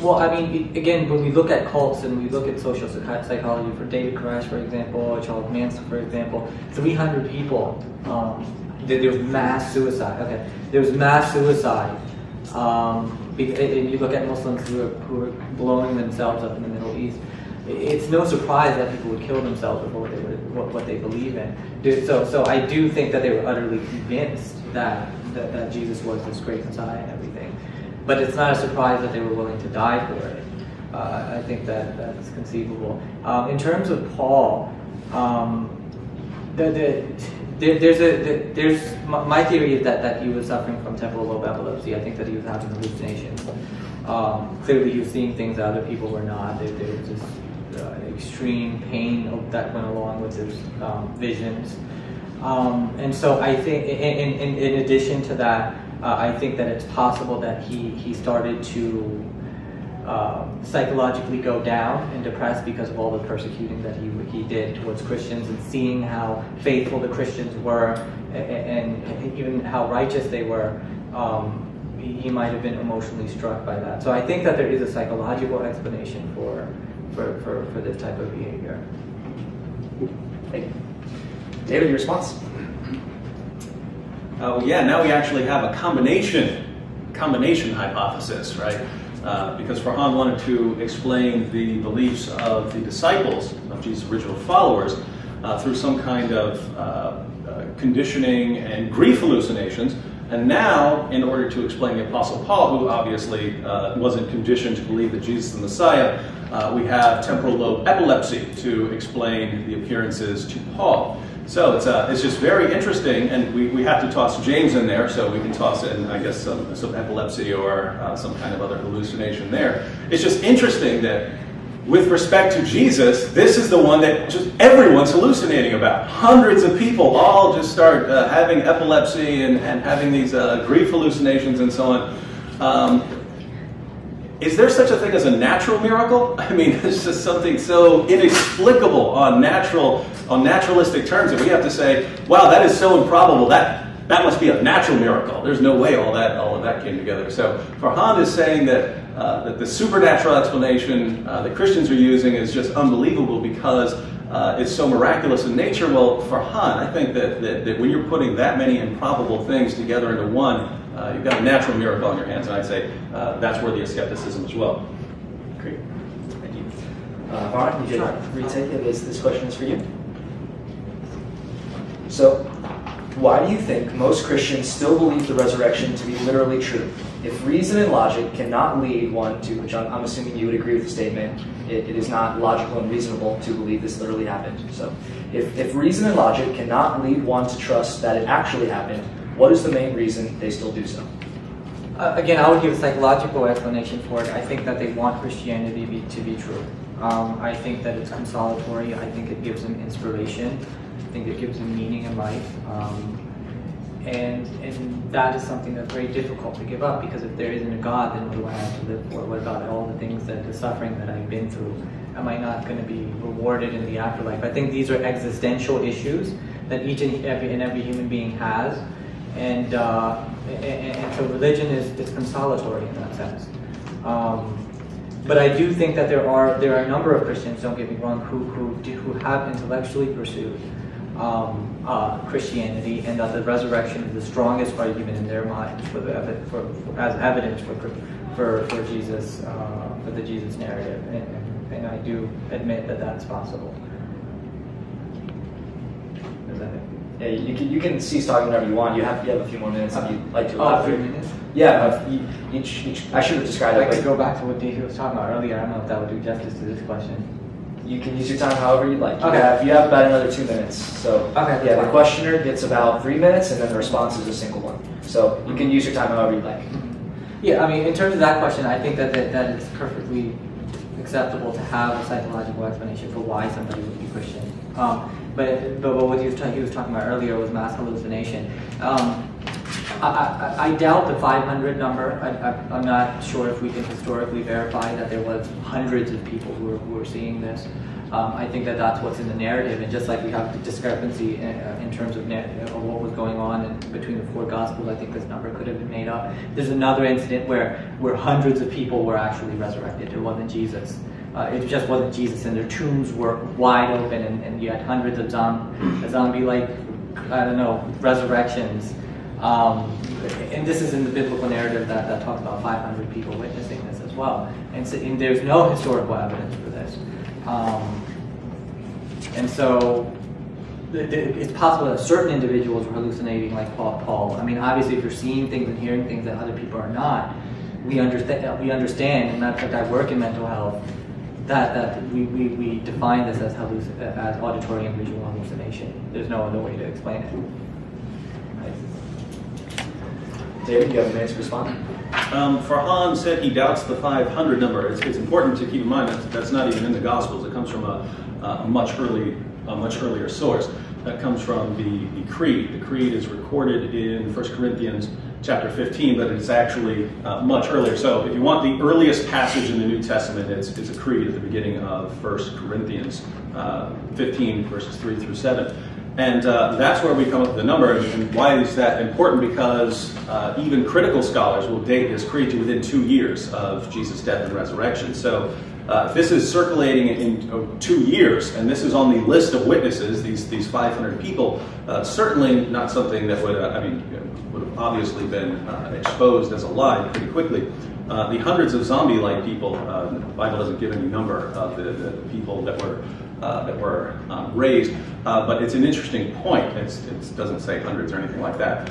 Well, I mean, again, when we look at cults and we look at social psychology, for David Qureshi, for example, or Charles Manson, for example, 300 people, there was mass suicide. Okay, there was mass suicide. And you look at Muslims who are blowing themselves up in the Middle East. It's no surprise that people would kill themselves before what they believe in. So I do think that they were utterly convinced that Jesus was this great Messiah and everything. But it's not a surprise that they were willing to die for it. I think that's conceivable. In terms of Paul, there's my theory is that he was suffering from temporal lobe epilepsy. I think that he was having hallucinations. Clearly, he was seeing things that other people were not. There was this extreme pain that went along with his visions. And so I think, in addition to that, I think that it's possible that he started to psychologically go down and depressed because of all the persecuting that he did towards Christians, and seeing how faithful the Christians were and even how righteous they were. He might have been emotionally struck by that. So I think that there is a psychological explanation for this type of behavior. Thank you. David, your response? Yeah, now we actually have a combination hypothesis, right? Because Farhan wanted to explain the beliefs of the disciples, of Jesus' original followers, through some kind of conditioning and grief hallucinations. And now, in order to explain the Apostle Paul, who obviously wasn't conditioned to believe that Jesus is the Messiah, we have temporal lobe epilepsy to explain the appearances to Paul. So it's just very interesting, and we have to toss James in there, so we can toss in, I guess, some epilepsy or some kind of other hallucination there. It's just interesting that with respect to Jesus, this is the one that just everyone's hallucinating about. Hundreds of people all just start having epilepsy and having these grief hallucinations and so on. Is there such a thing as a natural miracle? I mean, it's just something so inexplicable on naturalistic terms that we have to say, wow, that is so improbable. That must be a natural miracle. There's no way all of that came together. So Farhan is saying that the supernatural explanation that Christians are using is just unbelievable because it's so miraculous in nature. Well, Farhan, I think that when you're putting that many improbable things together into one, you've got a natural miracle on your hands, and I'd say that's worthy of skepticism as well. Great. Thank you. Farhan, you could retake it. This question is for you. So, why do you think most Christians still believe the resurrection to be literally true? If reason and logic cannot lead one to, which I'm assuming you would agree with the statement, it is not logical and reasonable to believe this literally happened. So, if reason and logic cannot lead one to trust that it actually happened, what is the main reason they still do so? Again, I would give a psychological explanation for it. I think that they want Christianity to be true. I think that it's consolatory. I think it gives them inspiration. I think it gives them meaning in life. And that is something that's very difficult to give up, because if there isn't a God, then what do I have to live for? What about all the things the suffering that I've been through? Am I not going to be rewarded in the afterlife? I think these are existential issues that each and every human being has. And so religion is consolatory in that sense. But I do think that there are a number of Christians, don't get me wrong, who have intellectually pursued Christianity, and that the resurrection is the strongest argument in their minds as evidence for Jesus, for the Jesus narrative, and I do admit that that's possible. Is that it? Yeah, you can cease talking whenever you want. You have a few more minutes if you'd like to. Oh, 3 minutes? Yeah, each. I should have described it. I could go back to what Dave was talking about earlier. I don't know if that would do justice to this question. You can use your time however you'd like. Okay. You have about another 2 minutes. So okay, yeah, the questioner gets about 3 minutes, and then the response is a single one. So you can use your time however you'd like. Yeah, I mean, in terms of that question, I think that it's perfectly acceptable to have a psychological explanation for why somebody would be Christian. But what he was talking about earlier was mass hallucination. I doubt the 500 number. I'm not sure if we can historically verify that there was hundreds of people who were seeing this. I think that that's what's in the narrative, and just like we have the discrepancy in terms of what was going on between the 4 Gospels, I think this number could have been made up. There's another incident where hundreds of people were actually resurrected. It wasn't Jesus. It just wasn't Jesus, and their tombs were wide open, and you had hundreds of zombie-like, I don't know, resurrections. And this is in the biblical narrative that talks about 500 people witnessing this as well. And there's no historical evidence for this. And so it's possible that certain individuals were hallucinating like Paul. I mean, obviously, if you're seeing things and hearing things that other people are not, we understand, and that's like I work in mental health, that we define this as auditory and visual hallucination. There's no other way to explain it. David, you have a minute to respond. Farhan said he doubts the 500 number. It's important to keep in mind that that's not even in the Gospels. It comes from a much earlier source. That comes from the Creed. The Creed is recorded in 1 Corinthians chapter 15, but it's actually much earlier. So if you want the earliest passage in the New Testament, it's a Creed at the beginning of 1 Corinthians 15, verses 3 through 7. And that's where we come up with the number. And why is that important? Because even critical scholars will date this creed to within 2 years of Jesus' death and resurrection. So If this is circulating in 2 years, and this is on the list of witnesses, these 500 people, certainly not something that would, would have obviously been exposed as a lie pretty quickly. The hundreds of zombie-like people, the Bible doesn't give any number of the people that were raised, but it's an interesting point. It doesn't say hundreds or anything like that.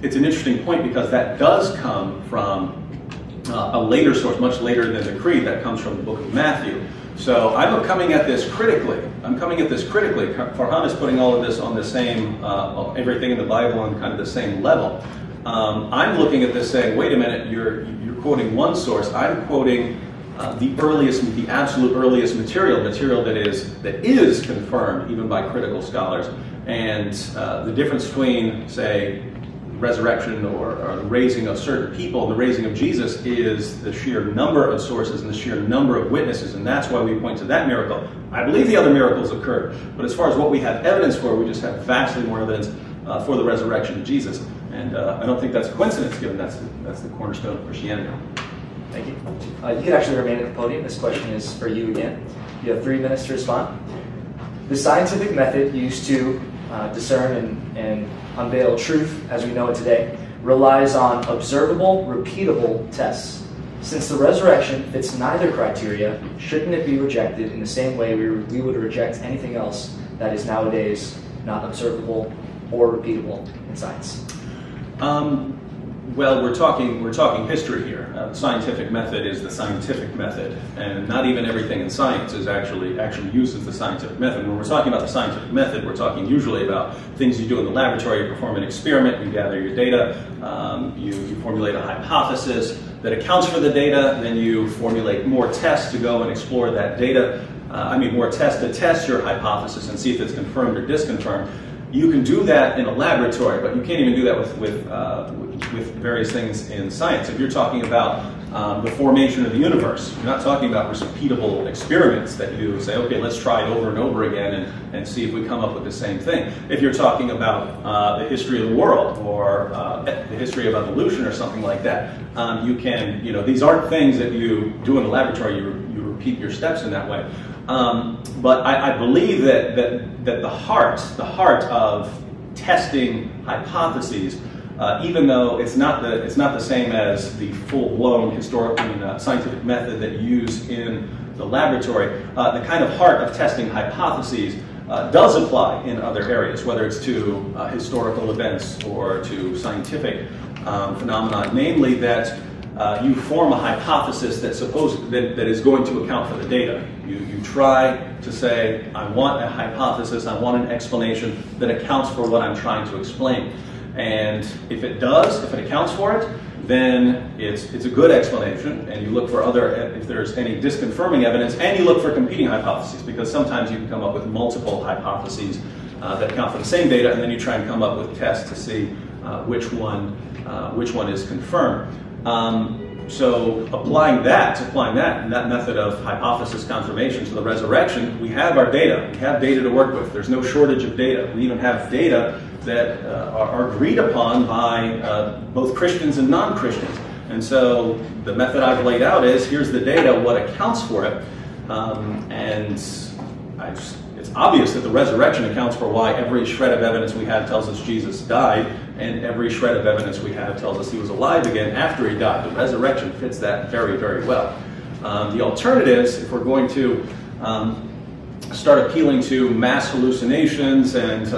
It's an interesting point because that does come from a later source, much later than the Creed, that comes from the book of Matthew. So I'm coming at this critically. Farhan is putting all of this on the same, everything in the Bible on kind of the same level. I'm looking at this saying, wait a minute, you're quoting one source. I'm quoting the absolute earliest material that is confirmed even by critical scholars. And the difference between, say, resurrection or the raising of certain people and the raising of Jesus is the sheer number of sources and the sheer number of witnesses, and that's why we point to that miracle. I believe the other miracles occurred, but as far as what we have evidence for, we just have vastly more evidence for the resurrection of Jesus. And I don't think that's a coincidence, given that's the cornerstone of Christianity. Thank you. You can actually remain at the podium. This question is for you again. You have 3 minutes to respond. The scientific method used to discern and unveil truth as we know it today relies on observable, repeatable tests. Since the resurrection fits neither criteria, shouldn't it be rejected in the same way we would reject anything else that is nowadays not observable or repeatable in science? Well, we're talking history here. The scientific method is the scientific method, and not even everything in science is actually uses the scientific method. When we're talking about the scientific method, we're talking usually about things you do in the laboratory. You perform an experiment, you gather your data, you formulate a hypothesis that accounts for the data, and then you formulate more tests to go and explore that data. More tests to test your hypothesis and see if it's confirmed or disconfirmed. You can do that in a laboratory, but you can't even do that with various things in science. If you're talking about the formation of the universe, you're not talking about repeatable experiments that you say, okay, let's try it over and over again and see if we come up with the same thing. If you're talking about the history of the world or the history of evolution or something like that, you can, these aren't things that you do in a laboratory. You repeat your steps in that way. But I believe that the heart of testing hypotheses, even though it's not the same as the full-blown historical scientific method that you use in the laboratory, the kind of heart of testing hypotheses does apply in other areas, whether it's to historical events or to scientific phenomena, namely that you form a hypothesis that is going to account for the data. You try to say, I want a hypothesis, I want an explanation that accounts for what I'm trying to explain. And if it accounts for it, then it's a good explanation, and you look for if there's any disconfirming evidence, and you look for competing hypotheses, because sometimes you can come up with multiple hypotheses that account for the same data, and then you try and come up with tests to see which one is confirmed. So applying that method of hypothesis confirmation to the resurrection, we have our data. We have data to work with. There's no shortage of data. We even have data that are agreed upon by both Christians and non-Christians. And so the method I've laid out is, here's the data, what accounts for it. It's obvious that the resurrection accounts for why every shred of evidence we have tells us Jesus died, and every shred of evidence we have tells us he was alive again after he died. The resurrection fits that very, very well. The alternatives, if we're going to start appealing to mass hallucinations and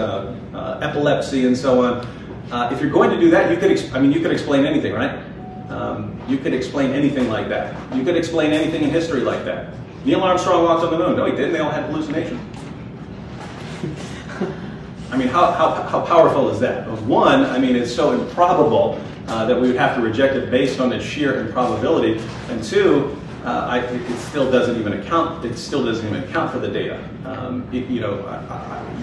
epilepsy and so on, if you're going to do that, you could explain anything, right? You could explain anything like that. You could explain anything in history like that. Neil Armstrong walked on the moon. No, he didn't. They all had hallucinations. How powerful is that? One, it's so improbable that we would have to reject it based on its sheer improbability. And two, it still doesn't even account. It still doesn't even account for the data.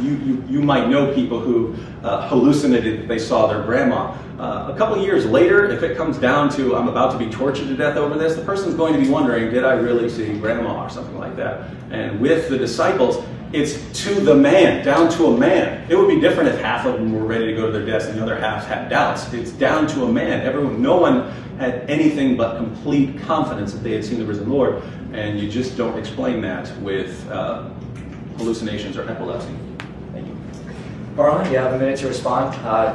You might know people who hallucinated that they saw their grandma. A couple years later, if it comes down to I'm about to be tortured to death over this, the person's going to be wondering, did I really see grandma or something like that? And with the disciples, It's to the man, down to a man. It would be different if half of them were ready to go to their deaths and the other half had doubts. It's down to a man. No one had anything but complete confidence that they had seen the risen Lord, and you just don't explain that with hallucinations or epilepsy. Thank you. Farhan, you have a minute to respond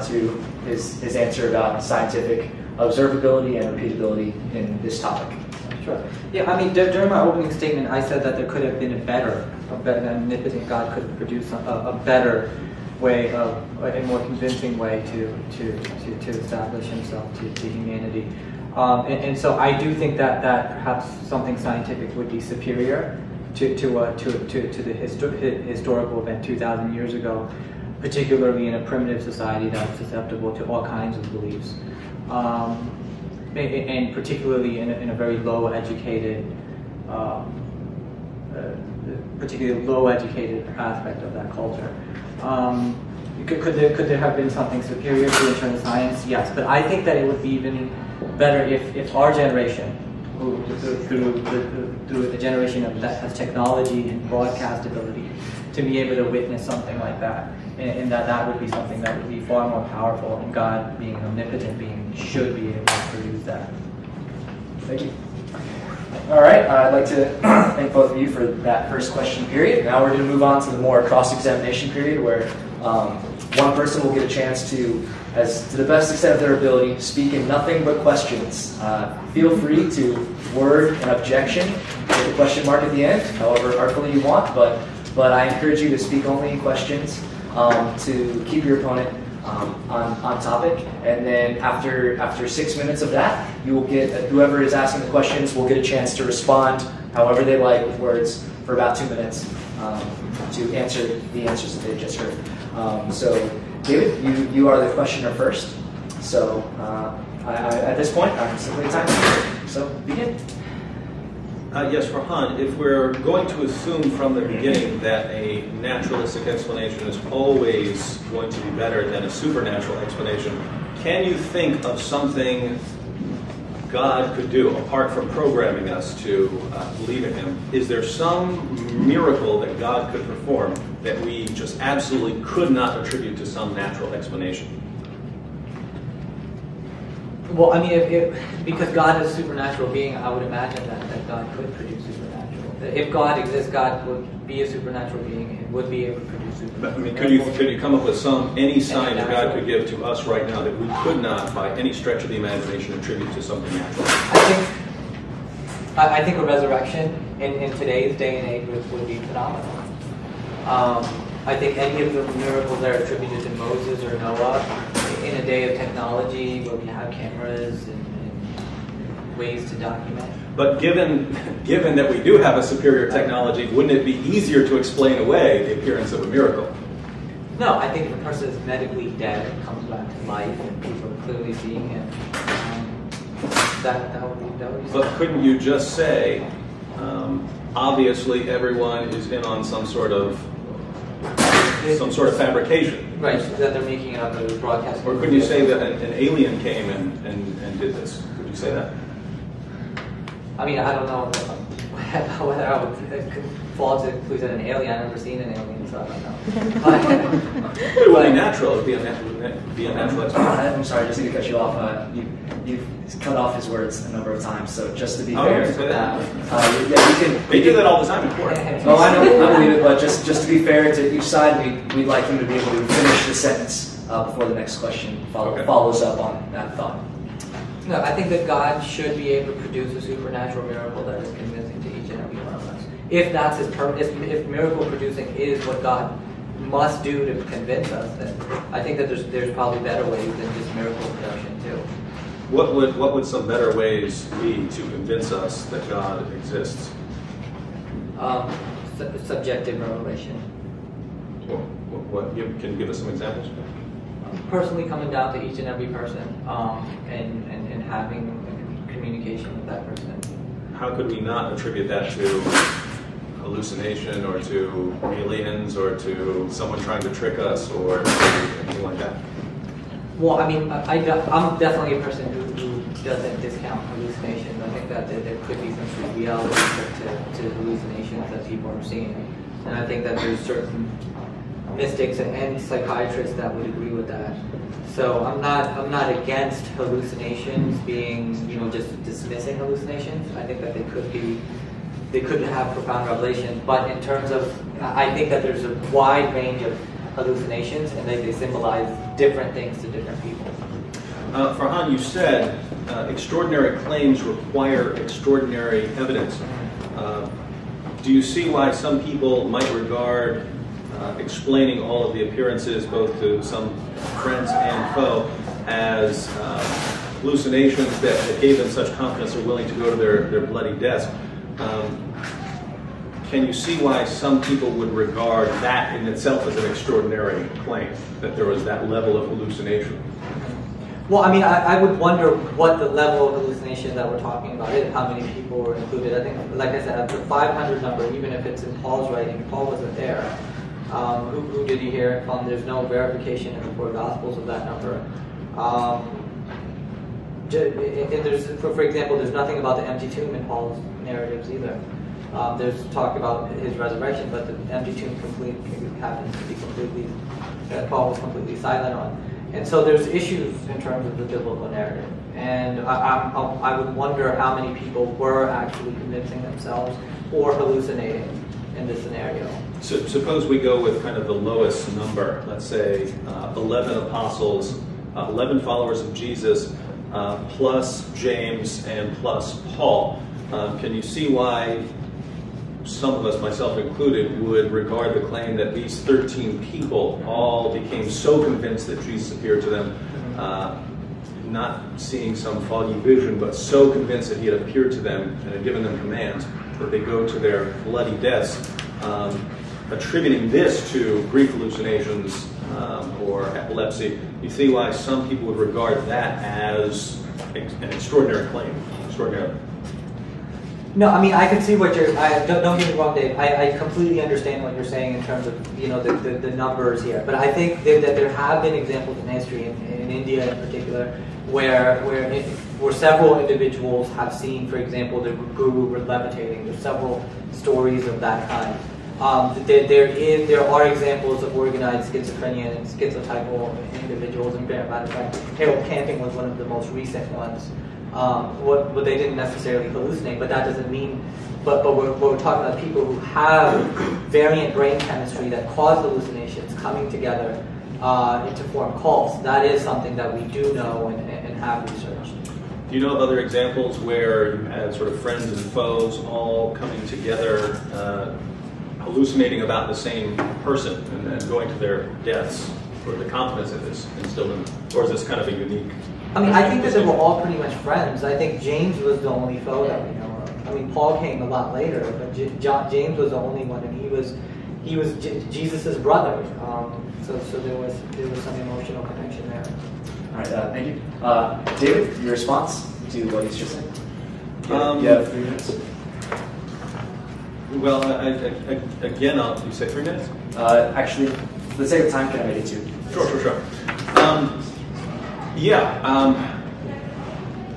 to his answer about scientific observability and repeatability in this topic. Sure. Yeah, I mean, during my opening statement, I said that there could have been a omnipotent God could produce a better way, a more convincing way to establish himself to humanity. And so I do think that perhaps something scientific would be superior to the historical event 2,000 years ago, particularly in a primitive society that's susceptible to all kinds of beliefs. And particularly in a very low educated aspect of that culture. Could there have been something superior to in terms of science? Yes, but I think that it would be even better if our generation, through the generation that has technology and broadcast ability, to be able to witness something like that, and that would be something that would be far more powerful, and God, being an omnipotent being, should be able to produce that. Thank you. All right, I'd like to thank both of you for that first question period. Now we're going to move on to the more cross-examination period, where one person will get a chance to, to the best extent of their ability, speak in nothing but questions. Feel free to word an objection with a question mark at the end, however artfully you want, but I encourage you to speak only in questions to keep your opponent on topic, and then after 6 minutes of that, you will get, whoever is asking the questions will get a chance to respond however they like with words for about 2 minutes to answer the answers that they just heard. So David, you are the questioner first. So at this point, I'm simply time. So begin. Yes, Farhan, if we're going to assume from the beginning that a naturalistic explanation is always going to be better than a supernatural explanation, can you think of something God could do, apart from programming us to believe in Him? Is there some miracle that God could perform that we just absolutely could not attribute to some natural explanation? Well, I mean, because God is a supernatural being, I would imagine that God could produce supernatural. If God exists, God would be a supernatural being and would be able to produce supernatural. I mean, could you come up with any sign that God could give to us right now that we could not, by any stretch of the imagination, attribute to something natural? I think a resurrection in today's day and age would be phenomenal. I think any of the miracles that are attributed to Moses or Noah, in a day of technology where we have cameras and ways to document. But given that we do have a superior technology, wouldn't it be easier to explain away the appearance of a miracle? No, I think if a person is medically dead and comes back to life and people are clearly seeing him, that would be. But couldn't you just say, obviously everyone is in on some sort of fabrication? Right, that they're making it up as a broadcast. Or couldn't you say that an alien came and did this? Could you say that? I mean, I don't know whether I would fall to conclusion an alien. I've never seen an alien, so I don't know. It would be natural. It would be a natural explanation. I'm sorry, just to cut you off. You've cut off his words a number of times, so just to be fair. They do that all the time in court. Oh, I believe it, but just to be fair to each side, we'd like him to be able to finish the sentence before the next question follows up on that thought. No, I think that God should be able to produce a supernatural miracle that is convincing to each and every one of us. If that's His purpose, if miracle producing is what God must do to convince us, then I think that there's probably better ways than just miracle production too. What would some better ways be to convince us that God exists? Subjective revelation. Can you give us some examples? Personally coming down to each and every person and having communication with that person. How could we not attribute that to hallucination or to aliens or to someone trying to trick us or anything like that? Well, I mean, I'm definitely a person who doesn't discount hallucinations. I think that there could be some true reality to hallucinations that people are seeing. And I think that there's certain mystics and psychiatrists that would agree with that. So I'm not against hallucinations being, just dismissing hallucinations. I think that they could have profound revelations, but in terms of, I think that there's a wide range of hallucinations, and they symbolize different things to different people. Farhan, you said extraordinary claims require extraordinary evidence. Do you see why some people might regard explaining all of the appearances, both to some friends and foe, as hallucinations that gave them such confidence they're willing to go to their bloody deaths? Can you see why some people would regard that in itself as an extraordinary claim, that there was that level of hallucination? Well, I mean, I would wonder what the level of hallucination that we're talking about is, how many people were included. I think, like I said, the 500 number, even if it's in Paul's writing, Paul wasn't there. Who did he hear it from? There's no verification in the four Gospels of that number. For example, there's nothing about the empty tomb in Paul's narratives either. There's talk about his resurrection, but the empty tomb happens to be that Paul was completely silent on. And so there's issues in terms of the biblical narrative. And I would wonder how many people were actually convincing themselves or hallucinating in this scenario. So suppose we go with kind of the lowest number, let's say 11 apostles, 11 followers of Jesus, plus James and plus Paul. Can you see why some of us, myself included, would regard the claim that these 13 people all became so convinced that Jesus appeared to them, not seeing some foggy vision, but so convinced that he had appeared to them and had given them commands, that they go to their bloody deaths, attributing this to brief hallucinations or epilepsy? You see why some people would regard that as an extraordinary claim, extraordinary. No, I mean, I can see what you're, don't get me wrong, Dave, I completely understand what you're saying in terms of, the numbers here, but I think that there have been examples in history, in India in particular, where several individuals have seen, for example, the guru levitating. There's several stories of that kind. There are examples of organized schizophrenia and schizotypal individuals, and matter of fact, Harold Camping was one of the most recent ones. What they didn't necessarily hallucinate, but that doesn't mean. But we're talking about people who have variant brain chemistry that cause hallucinations coming together to form cults. That is something that we do know and have researched. Do you know of other examples where you had sort of friends and foes all coming together, hallucinating about the same person and then going to their deaths, or the confidence that is instilled in them? Or is this kind of a unique? I mean, I think that they were all pretty much friends. I think James was the only foe that we know of. I mean, Paul came a lot later, but James was the only one, and he was Jesus' brother. So there was some emotional connection there. All right, thank you. David, your response to what he's just saying? You have 3 minutes. Well, again, you say 3 minutes? Actually, for the sake of time, can I make it 2? Sure.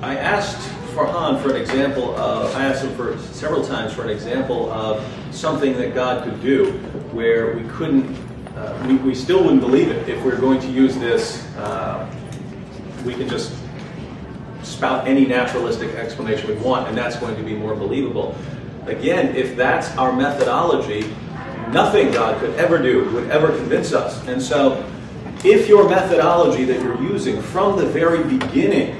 I asked Farhan for an example of, I asked him for several times for an example of something that God could do where we couldn't, we still wouldn't believe it. If we're going to use this, we can just spout any naturalistic explanation we want, and that's going to be more believable. Again, if that's our methodology, nothing God could ever do would ever convince us. And so, if your methodology that you're using from the very beginning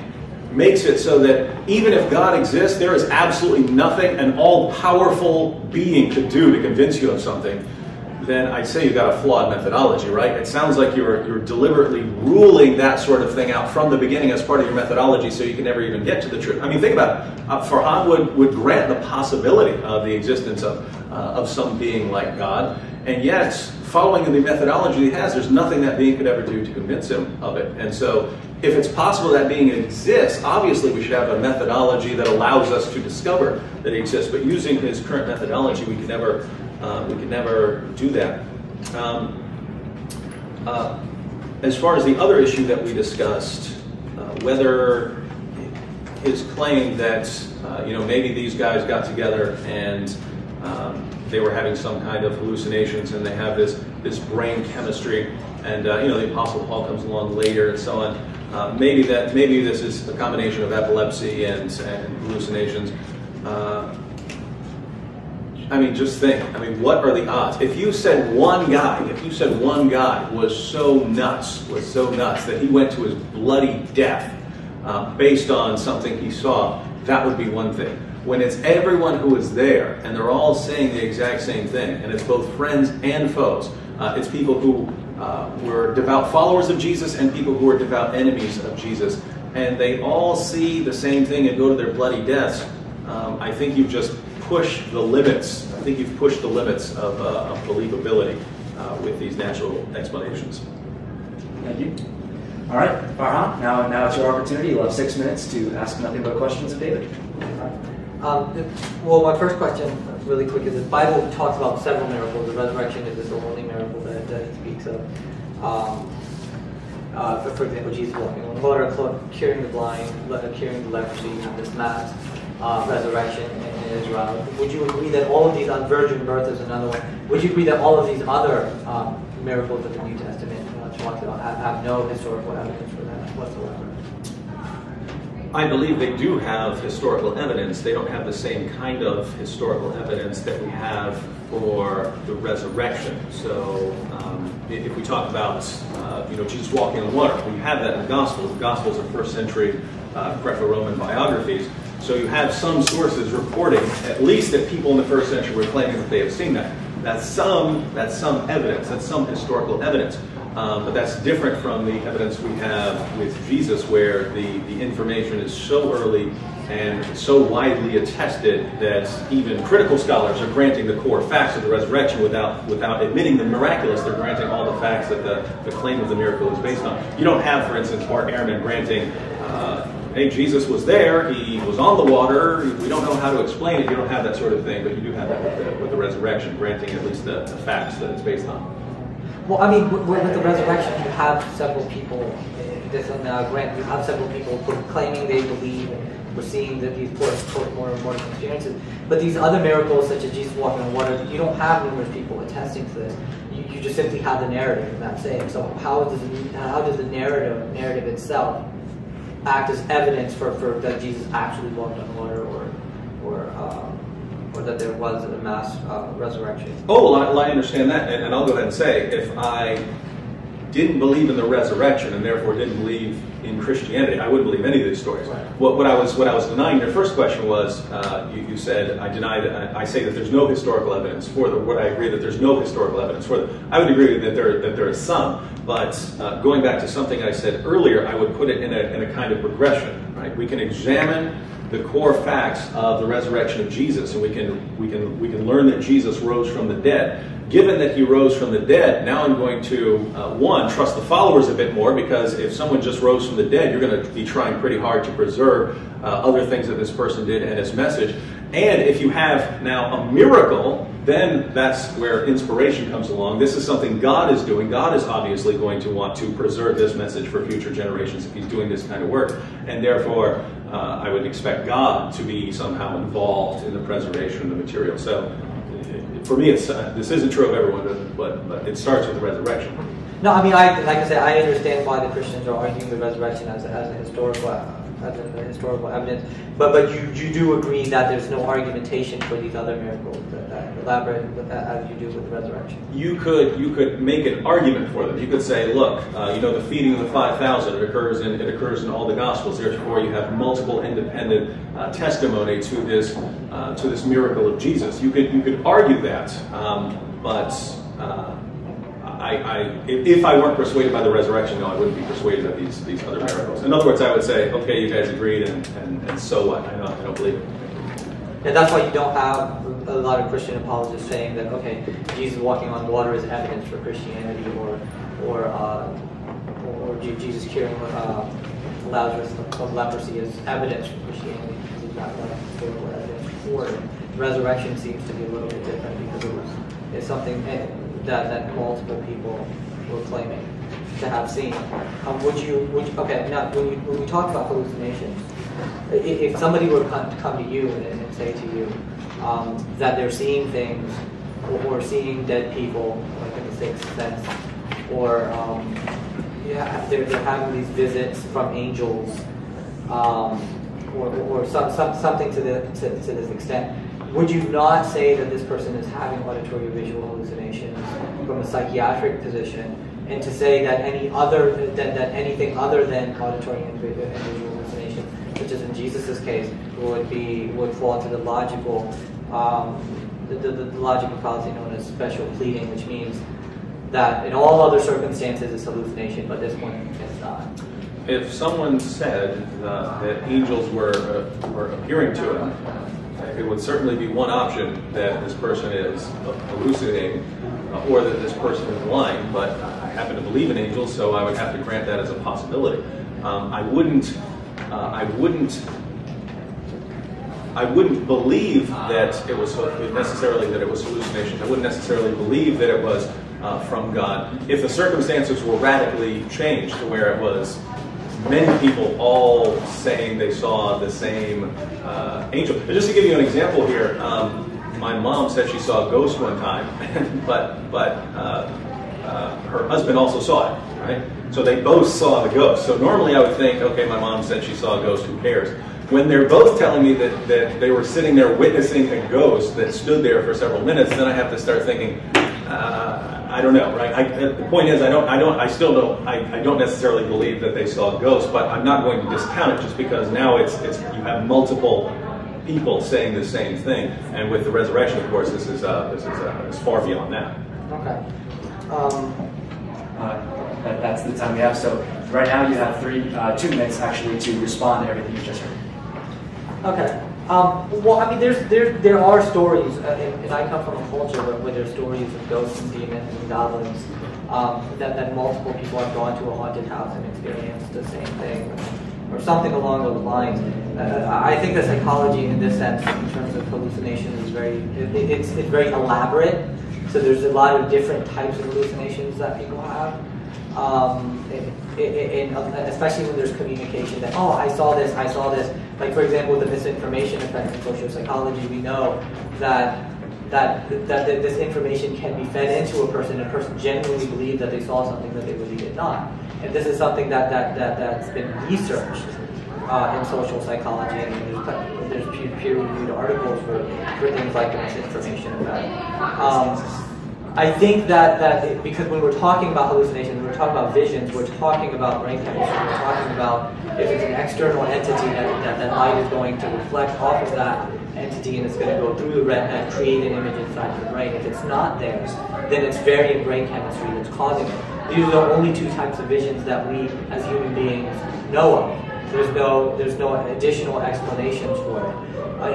makes it so that even if God exists, there is absolutely nothing an all-powerful being could do to convince you of something, then I'd say you've got a flawed methodology, right? It sounds like you're deliberately ruling that sort of thing out from the beginning as part of your methodology so you can never even get to the truth. I mean, think about it. Farhan would grant the possibility of the existence of some being like God, and yet, following the methodology he has, there's nothing that being could ever do to convince him of it. And so, if it's possible that being exists, obviously we should have a methodology that allows us to discover that it exists. But using his current methodology, we can never do that. As far as the other issue that we discussed, whether his claim that maybe these guys got together and they were having some kind of hallucinations, and they have this brain chemistry. And the Apostle Paul comes along later and so on. Maybe this is a combination of epilepsy and hallucinations. Just think. What are the odds? If you said one guy was so nuts that he went to his bloody death based on something he saw, that would be one thing. When it's everyone who is there and they're all saying the exact same thing, and it's both friends and foes, it's people who were devout followers of Jesus and people who are devout enemies of Jesus, and they all see the same thing and go to their bloody deaths, I think you've just pushed the limits. I think you've pushed the limits of believability with these natural explanations. Thank you. All right, Farhan, now it's your opportunity. You'll have 6 minutes to ask nothing but questions of David. Well, my first question, really quick, is the Bible talks about several miracles. The resurrection is the only miracle that it speaks of. For example, Jesus walking on water, curing the blind, curing the leprosy, this mass resurrection in Israel. Would you agree that all of these, virgin birth is another one, would you agree that all of these other miracles of the New Testament have no historical evidence for that whatsoever? I believe they do have historical evidence. They don't have the same kind of historical evidence that we have for the resurrection. So if we talk about Jesus walking on water, we have that in the Gospels. The Gospels are first century Greco-Roman biographies. So you have some sources reporting, at least that people in the first century were claiming that they have seen that. That's some evidence. That's some historical evidence. But that's different from the evidence we have with Jesus, where the information is so early and so widely attested that even critical scholars are granting the core facts of the resurrection without admitting the miraculous. They're granting all the facts that the claim of the miracle is based on. You don't have, for instance, Bart Ehrman granting, hey, Jesus was there, he was on the water, we don't know how to explain it. You don't have that sort of thing, but you do have that with the resurrection, granting at least the facts that it's based on. Well, with the resurrection, you have several people. You have several people claiming they believe and we're seeing that these more and more experiences. But these other miracles, such as Jesus walking on water, you don't have numerous people attesting to this. You just simply have the narrative, and that's it. So how does the narrative itself act as evidence for that Jesus actually walked on water, or that there was a mass resurrection? Oh, well, I understand that, and I'll go ahead and say, if I didn't believe in the resurrection and therefore didn't believe in Christianity, I wouldn't believe any of these stories. Right. What I was denying, your first question was, you said, I say that there's no historical evidence for them. Would I agree that there's no historical evidence for them? I would agree that there is some, but going back to something I said earlier, I would put it in a kind of progression. Right? We can examine the core facts of the resurrection of Jesus, and we can learn that Jesus rose from the dead. Given that he rose from the dead, now I'm going to, one, trust the followers a bit more, because if someone just rose from the dead, you're going to be trying pretty hard to preserve other things that this person did and his message. And if you have now a miracle, then that's where inspiration comes along. This is something God is doing. God is obviously going to want to preserve this message for future generations if he's doing this kind of work. And therefore, I would expect God to be somehow involved in the preservation of the material. So for me, this isn't true of everyone, but it starts with the resurrection. No, like I said, I understand why the Christians are arguing the resurrection as a historical evidence, but you do agree that there's no argumentation for these other miracles that elaborate as you do with the resurrection. You could make an argument for them. You could say, look, the feeding of the 5,000, it occurs in all the Gospels. Therefore, you have multiple independent testimony to this miracle of Jesus. You could argue that, but if I weren't persuaded by the resurrection, no, I wouldn't be persuaded by these other miracles. In other words, I would say, okay, you guys agreed, and so what? I don't believe it. And that's why you don't have a lot of Christian apologists saying that, okay, Jesus walking on water is evidence for Christianity, or Jesus curing Lazarus of leprosy is evidence for Christianity, because it's not historical evidence for it. Resurrection seems to be a little bit different, because it's something that multiple people were claiming to have seen. Okay, now when we talk about hallucinations, if somebody were to come to you and say to you that they're seeing things or seeing dead people, like in the Sixth Sense, or they're having these visits from angels, or something to this extent, would you not say that this person is having auditory visual hallucinations from a psychiatric position, and to say that anything other than auditory and visual hallucination, such as in Jesus' case, would fall into the logical the logical fallacy known as special pleading, which means that in all other circumstances it's hallucination, but this one it's not? If someone said that angels were appearing to him, it would certainly be one option that this person is hallucinating, or that this person is lying, but I happen to believe in angels, so I would have to grant that as a possibility. I wouldn't believe that it was necessarily that it was hallucination. I wouldn't necessarily believe that it was from God if the circumstances were radically changed to where it was many people all saying they saw the same angel. But just to give you an example here, my mom said she saw a ghost one time, but her husband also saw it, right? So they both saw the ghost. So normally I would think, okay, my mom said she saw a ghost, who cares? When they're both telling me that they were sitting there witnessing a ghost that stood there for several minutes, then I have to start thinking, I don't know, right? The point is, I don't necessarily believe that they saw a ghost, but I'm not going to discount it just because now it's you have multiple people saying the same thing, and with the resurrection, of course, this is far beyond that. Okay. That's the time we have. So right now you have 2 minutes actually to respond to everything you just heard. Okay. Well, I mean, there are stories, and I come from a culture where there's stories of ghosts and demons and goblins, that multiple people have gone to a haunted house and experienced the same thing, or something along those lines. I think that psychology, in this sense, in terms of hallucination, is it's very elaborate. So there's a lot of different types of hallucinations that people have. Especially when there's communication that, oh, I saw this. Like, for example, with the misinformation effect in social psychology, we know that this information can be fed into a person, and a person genuinely believed that they saw something that they really did not. And this is something that's been researched in social psychology, and there's peer-reviewed articles for things like the misinformation effect. I think that because when we're talking about hallucinations, when we're talking about visions, we're talking about brain chemistry, we're talking about if it's an external entity that light is going to reflect off of that entity and it's going to go through the retina and create an image inside your brain. If it's not theirs, then it's variant brain chemistry that's causing it. These are the only 2 types of visions that we as human beings know of. There's no additional explanations for it.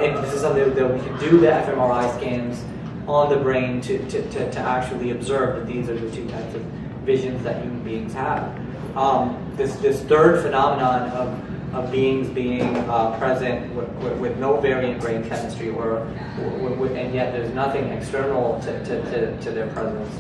And this is something that we can do the fMRI scans on the brain to actually observe that these are the 2 types of visions that human beings have. This third phenomenon of beings being present with no variant brain chemistry, and yet there's nothing external to their presence,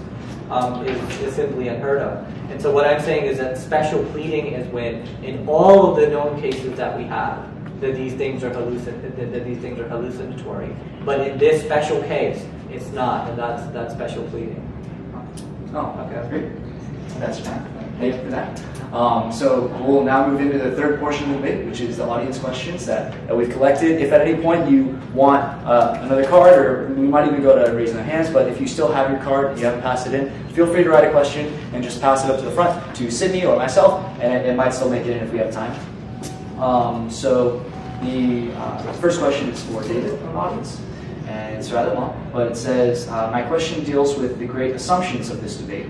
is simply unheard of. And so what I'm saying is that special pleading is when, in all of the known cases that we have, that these things are hallucinatory. But in this special case, it's not, and that's special pleading. Oh, okay, that's great. That's fine. Thank you for that. So we'll now move into the third portion of the debate, which is the audience questions that we've collected. If at any point you want another card, or we might even go to raising their hands, but if you still have your card and you haven't passed it in, feel free to write a question and just pass it up to the front to Sydney or myself, and it might still make it in if we have time. So the first question is for David from the audience, and it's rather long, but it says, my question deals with the great assumptions of this debate.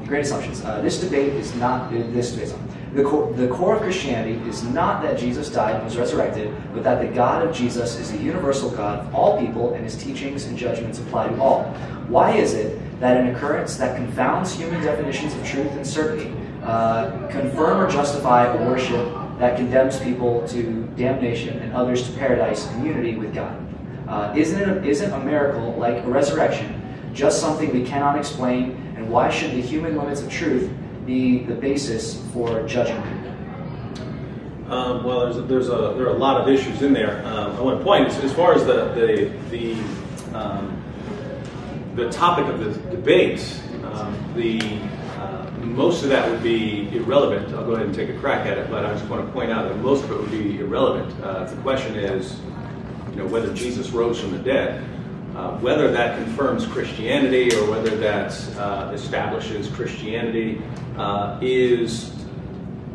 Great assumptions. This debate is not, the core of Christianity is not that Jesus died and was resurrected, but that the God of Jesus is the universal God of all people, and his teachings and judgments apply to all. Why is it that an occurrence that confounds human definitions of truth and certainty confirm or justify a worship that condemns people to damnation and others to paradise and unity with God? Isn't a miracle like a resurrection just something we cannot explain, and why should the human limits of truth be the basis for judging people? Well, there are a lot of issues in there. I want to point as far as the topic of the debate. Most of that would be irrelevant. I'll go ahead and take a crack at it, but I just want to point out that most of it would be irrelevant. The question is, whether Jesus rose from the dead, whether that confirms Christianity or whether that establishes Christianity is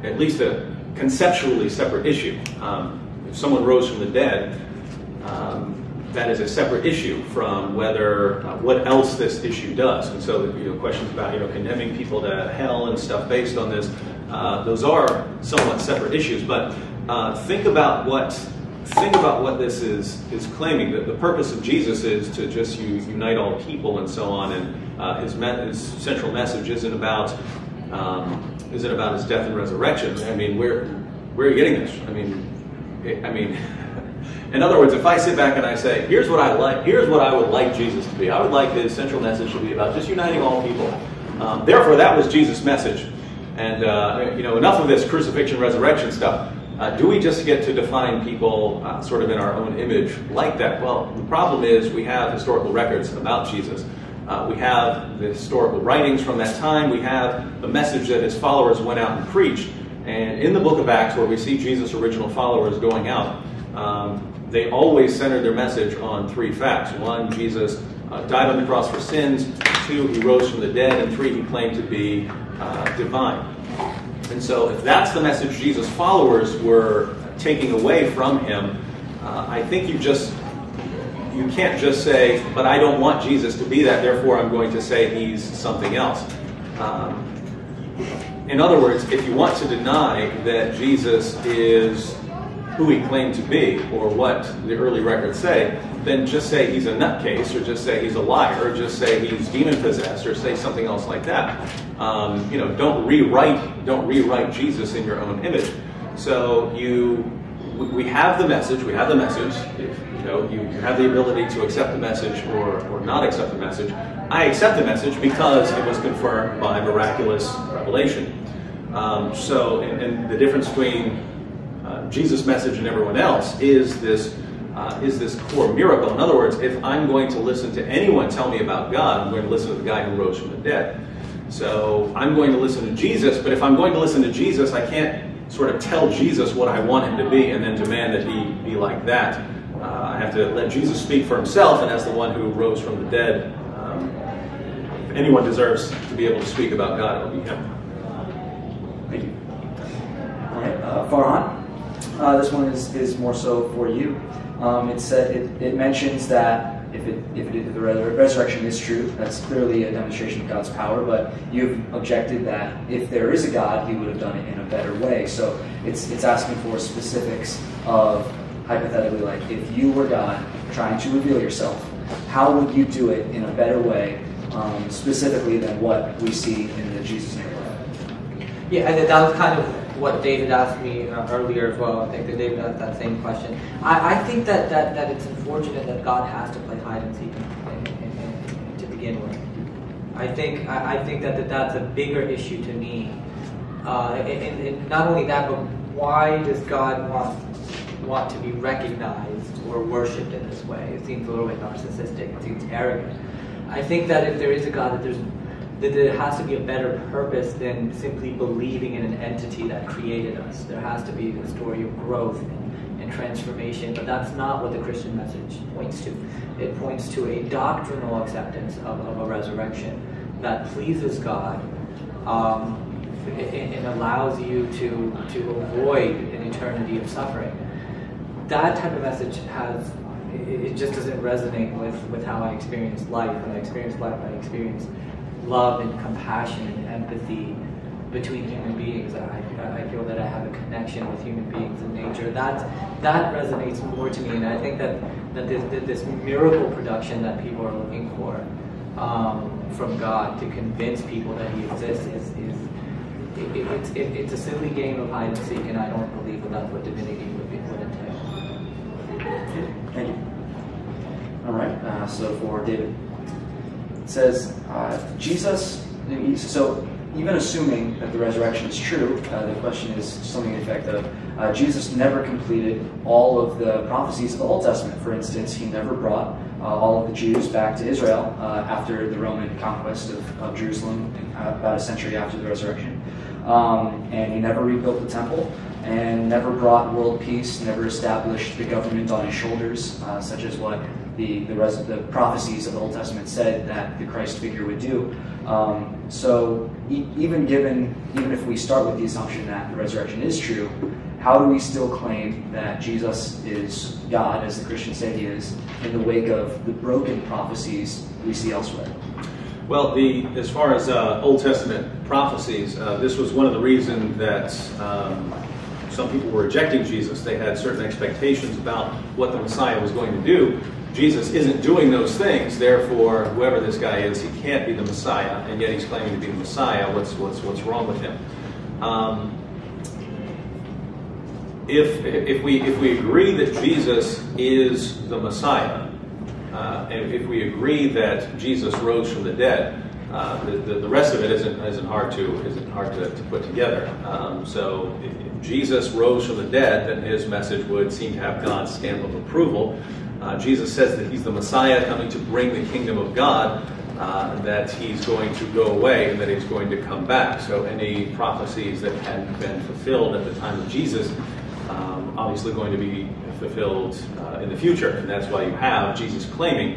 at least a conceptually separate issue. If someone rose from the dead, that is a separate issue from whether what else this issue does. And so, questions about condemning people to hell and stuff based on this, those are somewhat separate issues. But think about what this is claiming. That the purpose of Jesus is to just unite all people and so on. And his central message isn't about his death and resurrection. I mean, where are you getting this? I mean. In other words, if I sit back and I say, here's what I would like Jesus to be. I would like his central message to be about just uniting all people. Therefore, that was Jesus' message. And, enough of this crucifixion, resurrection stuff. Do we just get to define people sort of in our own image like that? Well, the problem is we have historical records about Jesus. We have the historical writings from that time. We have the message that his followers went out and preached. And in the book of Acts, where we see Jesus' original followers going out, they always centered their message on three facts. One, Jesus died on the cross for sins. Two, he rose from the dead. And three, he claimed to be divine. And so if that's the message Jesus' followers were taking away from him, I think you can't just say, but I don't want Jesus to be that, therefore I'm going to say he's something else. In other words, if you want to deny that Jesus is who he claimed to be, or what the early records say, then just say he's a nutcase, or just say he's a liar, or just say he's demon-possessed, or say something else like that. Don't rewrite Jesus in your own image. So we have the message. We have the message. You have the ability to accept the message or not accept the message. I accept the message because it was confirmed by miraculous revelation. And the difference between Jesus' message and everyone else is this core miracle. In other words, if I'm going to listen to anyone tell me about God, I'm going to listen to the guy who rose from the dead. So I'm going to listen to Jesus, but if I'm going to listen to Jesus, I can't sort of tell Jesus what I want him to be and then demand that he be like that. I have to let Jesus speak for himself, and as the one who rose from the dead, if anyone deserves to be able to speak about God, it'll be him. Thank you. All right, Farhan. This one is more so for you. It mentions that if the resurrection is true, that's clearly a demonstration of God's power. But you've objected that if there is a God, he would have done it in a better way. So it's asking for specifics of, hypothetically, like if you were God trying to reveal yourself, how would you do it in a better way, specifically than what we see in the Jesus narrative? Yeah, and that was kind of what David asked me earlier as well. I think that David asked that same question. I think that it's unfortunate that God has to play hide and seek to begin with. I think that that's a bigger issue to me. And not only that, but why does God want to be recognized or worshipped in this way? It seems a little bit narcissistic. It seems arrogant. I think that if there is a God, that there has to be a better purpose than simply believing in an entity that created us. There has to be a story of growth and transformation, but that's not what the Christian message points to. It points to a doctrinal acceptance of a resurrection that pleases God and allows you to avoid an eternity of suffering. That type of message it just doesn't resonate with how I experience life. When I experience life, I experience love and compassion and empathy between human beings. I feel that I have a connection with human beings in nature. That resonates more to me, and I think that this miracle production that people are looking for from God to convince people that he exists it's a silly game of hide and seek, and I don't believe that that's what divinity would entail. Thank you. All right, so for David, it says, Jesus, so even assuming that the resurrection is true, the question is something to the effect of Jesus never completed all of the prophecies of the Old Testament. For instance, he never brought all of the Jews back to Israel after the Roman conquest of Jerusalem about a century after the resurrection. And he never rebuilt the temple, and never brought world peace, never established the government on his shoulders, such as what the prophecies of the Old Testament said that the Christ figure would do. So even if we start with the assumption that the resurrection is true, how do we still claim that Jesus is God, as the Christians say he is, in the wake of the broken prophecies we see elsewhere? Well, as far as Old Testament prophecies, this was one of the reasons that some people were rejecting Jesus. They had certain expectations about what the Messiah was going to do. Jesus isn't doing those things, therefore, whoever this guy is, he can't be the Messiah, and yet he's claiming to be the Messiah. What's wrong with him? If we agree that Jesus is the Messiah, and if we agree that Jesus rose from the dead, the rest of it isn't hard to put together. So if Jesus rose from the dead, then his message would seem to have God's stamp of approval. Jesus says that he's the Messiah coming to bring the kingdom of God, that he's going to go away and that he's going to come back. So any prophecies that hadn't been fulfilled at the time of Jesus, obviously going to be fulfilled in the future. And that's why you have Jesus claiming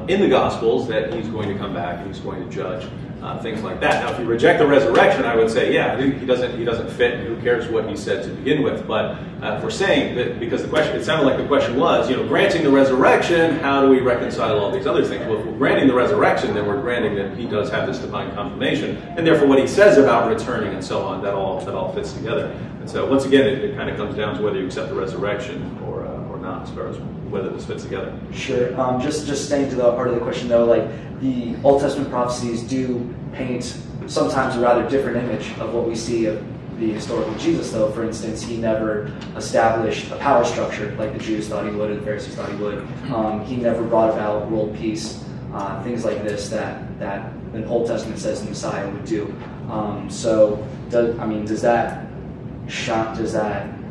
in the Gospels that he's going to come back and he's going to judge, things like that. Now, if you reject the resurrection, I would say, yeah, he doesn't fit, and who cares what he said to begin with. But if we're saying that, because the question, it sounded like the question was, granting the resurrection, how do we reconcile all these other things? Well, if we're granting the resurrection, then we're granting that he does have this divine confirmation, and therefore what he says about returning and so on, that all fits together. And so once again, it kind of comes down to whether you accept the resurrection or not, as far as whether this fits together. Sure. Just staying to the heart of the question, though, like the Old Testament prophecies do paint sometimes a rather different image of what we see of the historical Jesus, though. For instance, he never established a power structure like the Jews thought he would, or the Pharisees thought he would. He never brought about world peace, things like this that the Old Testament says the Messiah would do. So, does that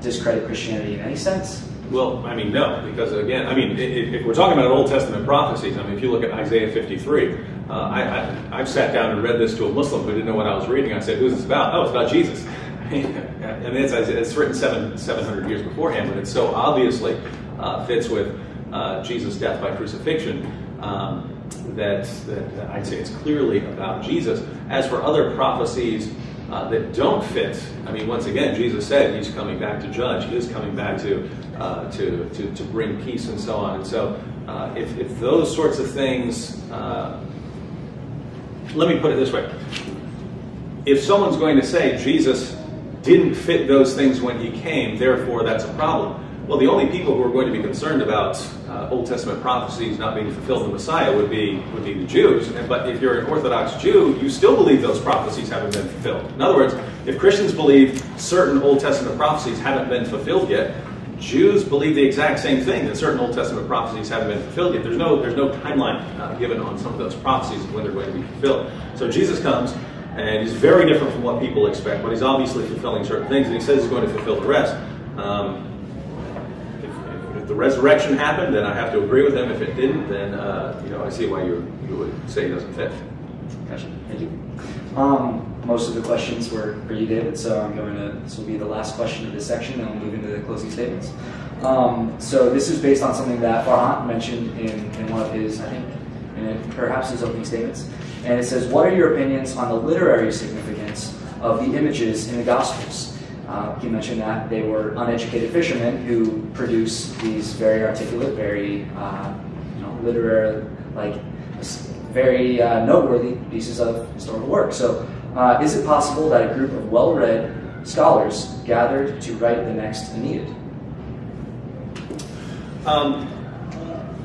discredit Christianity in any sense? Well, no, because again, if we're talking about Old Testament prophecies, if you look at Isaiah 53, I've sat down and read this to a Muslim who didn't know what I was reading. I said, "Who's this about?" "Oh, it's about Jesus." It's written 700 years beforehand, but it so obviously fits with Jesus' death by crucifixion that I'd say it's clearly about Jesus. As for other prophecies that don't fit, once again, Jesus said he's coming back to judge. He is coming back to bring peace and so on. And so, if those sorts of things, let me put it this way: if someone's going to say Jesus didn't fit those things when he came, therefore that's a problem. Well, the only people who are going to be concerned about Old Testament prophecies not being fulfilled in the Messiah would be the Jews. But if you're an Orthodox Jew, you still believe those prophecies haven't been fulfilled. In other words, if Christians believe certain Old Testament prophecies haven't been fulfilled yet, Jews believe the exact same thing, that certain Old Testament prophecies haven't been fulfilled yet. There's no timeline given on some of those prophecies of when they're going to be fulfilled. So Jesus comes, and he's very different from what people expect, but he's obviously fulfilling certain things, and he says he's going to fulfill the rest. If the resurrection happened, then I have to agree with him. If it didn't, then I see why you would say he doesn't fit. Gotcha. Thank you. Most of the questions were for you, David, so this will be the last question of this section, and we'll move into the closing statements. So this is based on something that Farhan mentioned in one of his, perhaps his opening statements. And it says, what are your opinions on the literary significance of the images in the Gospels? He mentioned that they were uneducated fishermen who produce these very articulate, very literary, very noteworthy pieces of historical work. So is it possible that a group of well-read scholars gathered to write the next Aeneid?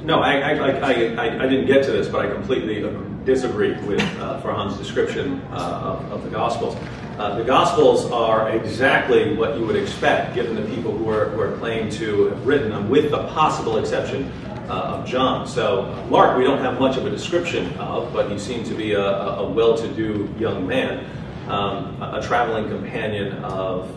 No, I didn't get to this, but I completely disagree with Farhan's description of the Gospels. The Gospels are exactly what you would expect, given the people who are claimed to have written them, with the possible exception of John. So Mark, we don't have much of a description of, but he seemed to be a well-to-do young man. a traveling companion of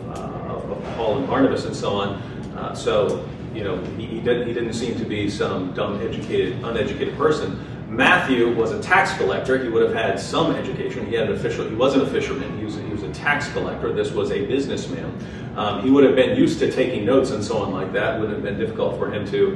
Paul and Barnabas and so on. So you know, he didn't seem to be some dumb, uneducated person. Matthew was a tax collector. He would have had some education. He wasn't a fisherman. He was a tax collector. This was a businessman. He would have been used to taking notes and so on like that. It would have been difficult for him to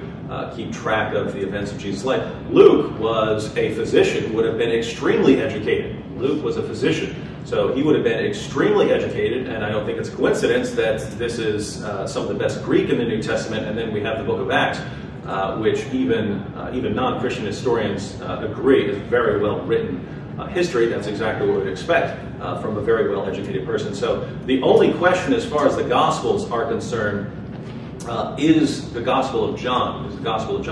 keep track of the events of Jesus' life. Luke was a physician, would have been extremely educated. Luke was a physician, so he would have been extremely educated, and I don't think it's a coincidence that this is some of the best Greek in the New Testament, and then we have the book of Acts, which even non-Christian historians agree is very well written history. That's exactly what we'd expect from a very well-educated person. So the only question as far as the Gospels are concerned is the Gospel of John,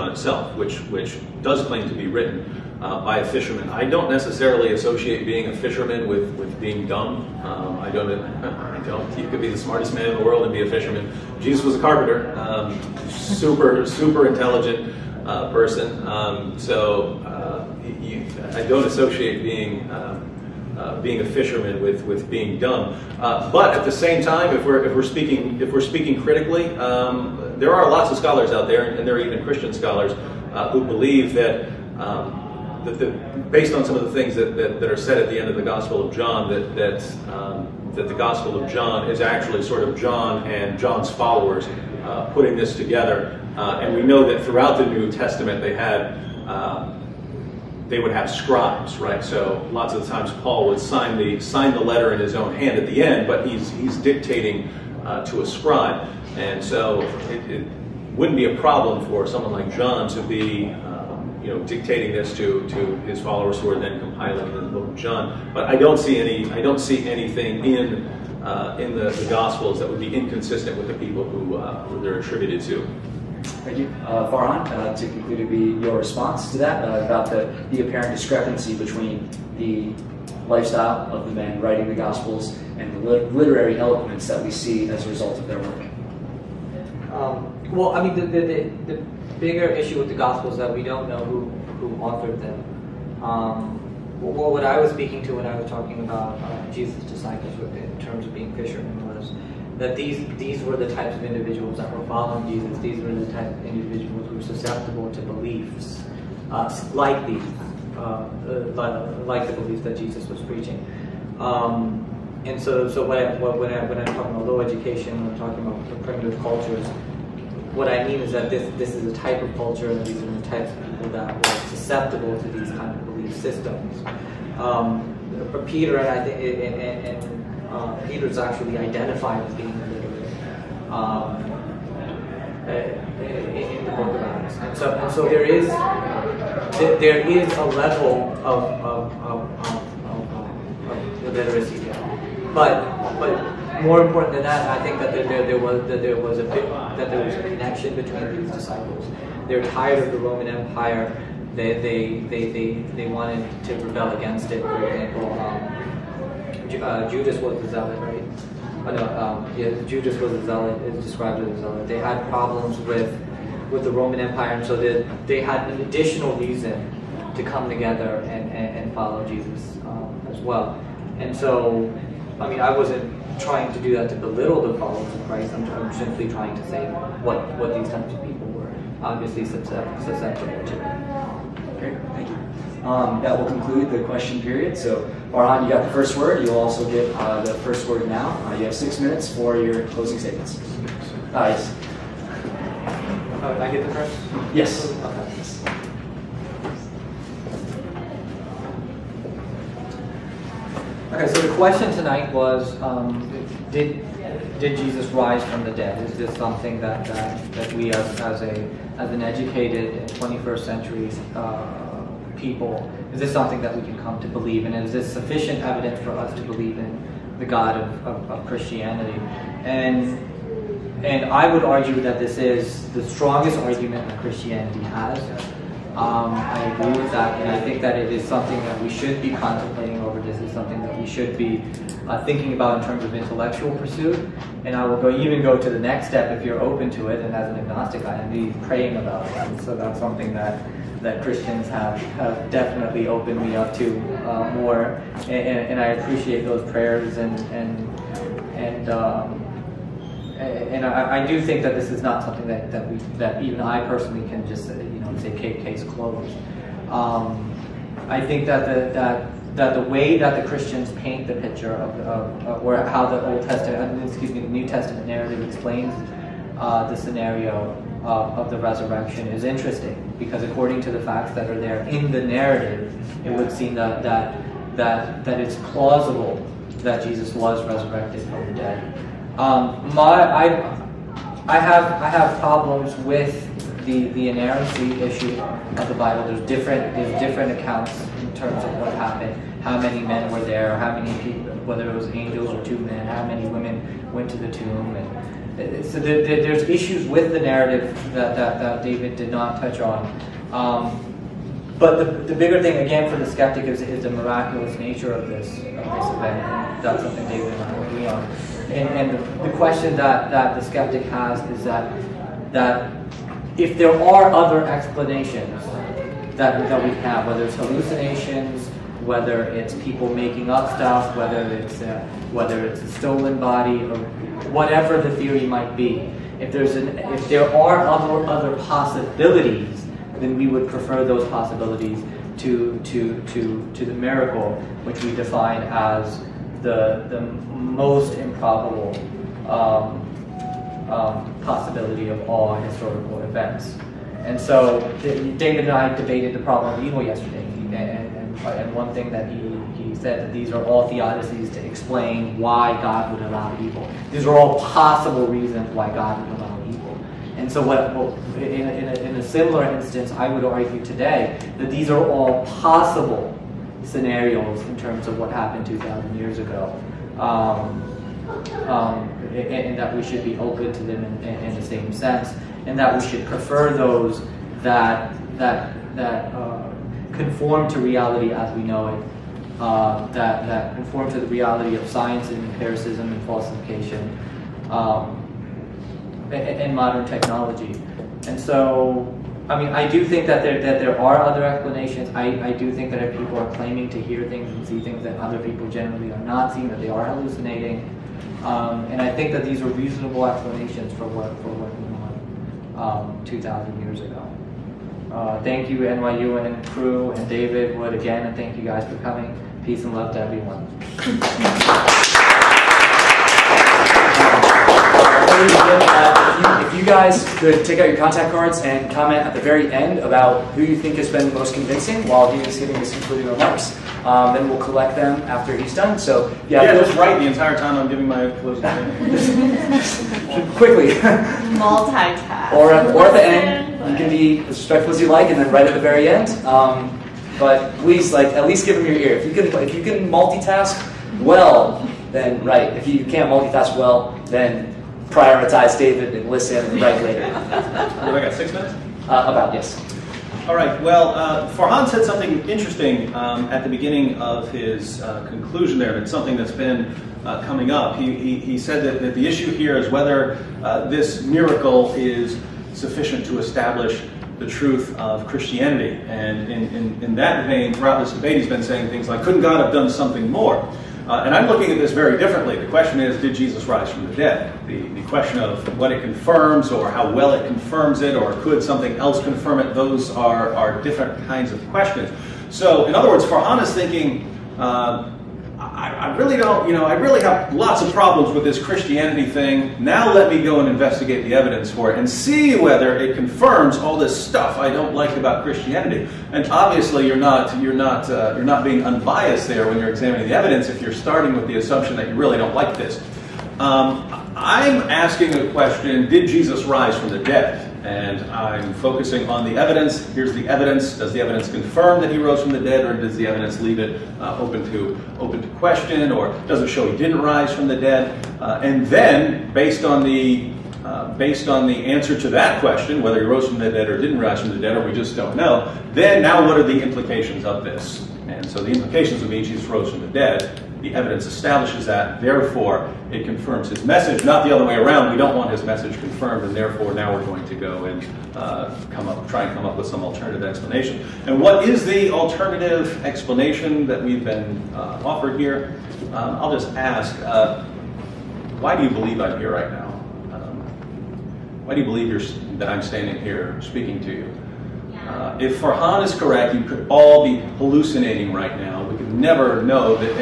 itself, which does claim to be written by a fisherman. I don't necessarily associate being a fisherman with being dumb. I don't. You could be the smartest man in the world and be a fisherman. Jesus was a carpenter, super intelligent person. I don't associate being a fisherman with being dumb. But at the same time, if we're speaking critically, there are lots of scholars out there, and there are even Christian scholars who believe that based on some of the things that are said at the end of the Gospel of John, that the Gospel of John is actually sort of John and John's followers putting this together. And we know that throughout the New Testament they would have scribes, right? So lots of the times Paul would sign the letter in his own hand at the end, but he's dictating to a scribe. And so it wouldn't be a problem for someone like John to be dictating this to his followers who are then compiling it in the book of John. But I don't see anything in the Gospels that would be inconsistent with the people who they're attributed to. Thank you. Farhan, to conclude, to be your response to that, about the apparent discrepancy between the lifestyle of the men writing the Gospels and the literary eloquence that we see as a result of their work. Well, I mean, the bigger issue with the Gospels is that we don't know who authored them. Well, what I was speaking to when I was talking about Jesus' disciples in terms of being fishermen was that these were the types of individuals that were following Jesus. These were the type of individuals who were susceptible to beliefs like these, like the beliefs that Jesus was preaching. And so when I'm talking about low education, when I'm talking about primitive cultures, what I mean is that this is a type of culture, and these are the types of people that were susceptible to these kind of belief systems. Peter and I think Peter's actually identified as being illiterate in the book of Acts, and so there is a level of illiteracy there, but more important than that, I think that there was a connection between these disciples. They're tired of the Roman Empire. They wanted to rebel against it. For example, Judas was the zealot, right? Judas was the zealot. Is described as a zealot. They had problems with the Roman Empire, and so they had an additional reason to come together and follow Jesus as well. And so, I mean, I wasn't trying to do that to belittle the followers of Christ. I'm simply trying to say what these types of people were obviously susceptible to. Great, thank you. That will conclude the question period. So, Farhan, you got the first word. You'll also get the first word now. You have 6 minutes for your closing statements. Yes. I get the first? Yes. Okay, so the question tonight was, did Jesus rise from the dead? Is this something that we as an educated 21st century people, is this something that we can come to believe in? And is this sufficient evidence for us to believe in the God of Christianity? And I would argue that this is the strongest argument that Christianity has. I agree with that, and I think that it is something that we should be contemplating over. This is something that we should be thinking about in terms of intellectual pursuit. And I will even go to the next step if you're open to it, and as an agnostic, I am be praying about it. And so that's something that Christians have definitely opened me up to more, and I appreciate those prayers, and I do think that this is not something that even I personally can just say case closed. I think that the way that the Christians paint the picture of or how the the New Testament narrative explains the scenario of the resurrection is interesting, because according to the facts that are there in the narrative, it would seem that it's plausible that Jesus was resurrected from the dead. I have problems with the inerrancy issue of the Bible. There's different accounts in terms of what happened, how many men were there, how many people, whether it was angels or 2 men, how many women went to the tomb, and so there's issues with the narrative that David did not touch on. But the bigger thing, again, for the skeptic is the miraculous nature of this event. And that's something David and I agree on. And the question that the skeptic has is that if there are other explanations that we have, whether it's hallucinations, whether it's people making up stuff, whether it's a stolen body, or whatever the theory might be, if there are other possibilities, then we would prefer those possibilities to the miracle, which we define as the most improbable possibility of all historical events. And so David and I debated the problem of evil yesterday, and one thing that he said that these are all theodicies to explain why God would allow evil. These are all possible reasons why God would allow evil. And so in a similar instance, I would argue today that these are all possible scenarios in terms of what happened 2,000 years ago. And that we should be open to them in the same sense, and that we should prefer those that conform to reality as we know it, that conform to the reality of science and empiricism and falsification, and modern technology. And so, I mean, I do think that there are other explanations. I do think that if people are claiming to hear things and see things that other people generally are not seeing, that they are hallucinating. And I think that these are reasonable explanations for what went on 2,000 years ago. Thank you, NYU and crew, and David, Wood, again, and thank you guys for coming. Peace and love to everyone. If you guys could take out your contact cards and comment at the very end about who you think has been the most convincing while he is giving his concluding remarks, then we'll collect them after he's done. So yeah, just write the entire time I'm giving my closing statement. Quickly. Multitask. Or at the end, you can be as respectful as you like, and then right at the very end. But please, at least give him your ear. If you can multitask well, then write. If you can't multitask well, then prioritize David and listen and write later. Have I got 6 minutes? About, yes. All right. Well, Farhan said something interesting at the beginning of his conclusion there, and it's something that's been coming up. He said that the issue here is whether this miracle is sufficient to establish the truth of Christianity. And in that vein, throughout this debate, he's been saying things like, couldn't God have done something more? And I'm looking at this very differently. The question is, did Jesus rise from the dead? The question of what it confirms, or how well it confirms it, or could something else confirm it, those are different kinds of questions. So, in other words, Farhan is thinking, I really don't, I really have lots of problems with this Christianity thing. Now let me go and investigate the evidence for it and see whether it confirms all this stuff I don't like about Christianity. And obviously, you're not being unbiased there when you're examining the evidence if you're starting with the assumption that you really don't like this. I'm asking the question: did Jesus rise from the dead? And I'm focusing on the evidence. Here's the evidence. Does the evidence confirm that he rose from the dead, or does the evidence leave it open to question, or does it show he didn't rise from the dead? And then, based on the answer to that question, whether he rose from the dead or didn't rise from the dead, or we just don't know, then now what are the implications of this? And so the implications would be Jesus rose from the dead. The evidence establishes that. Therefore, it confirms his message, not the other way around. We don't want his message confirmed, and therefore now we're going to go and try and come up with some alternative explanation. And what is the alternative explanation that we've been offered here? I'll just ask, why do you believe I'm here right now? Why do you believe that I'm standing here speaking to you? If Farhan is correct, you could all be hallucinating right now. We could never know that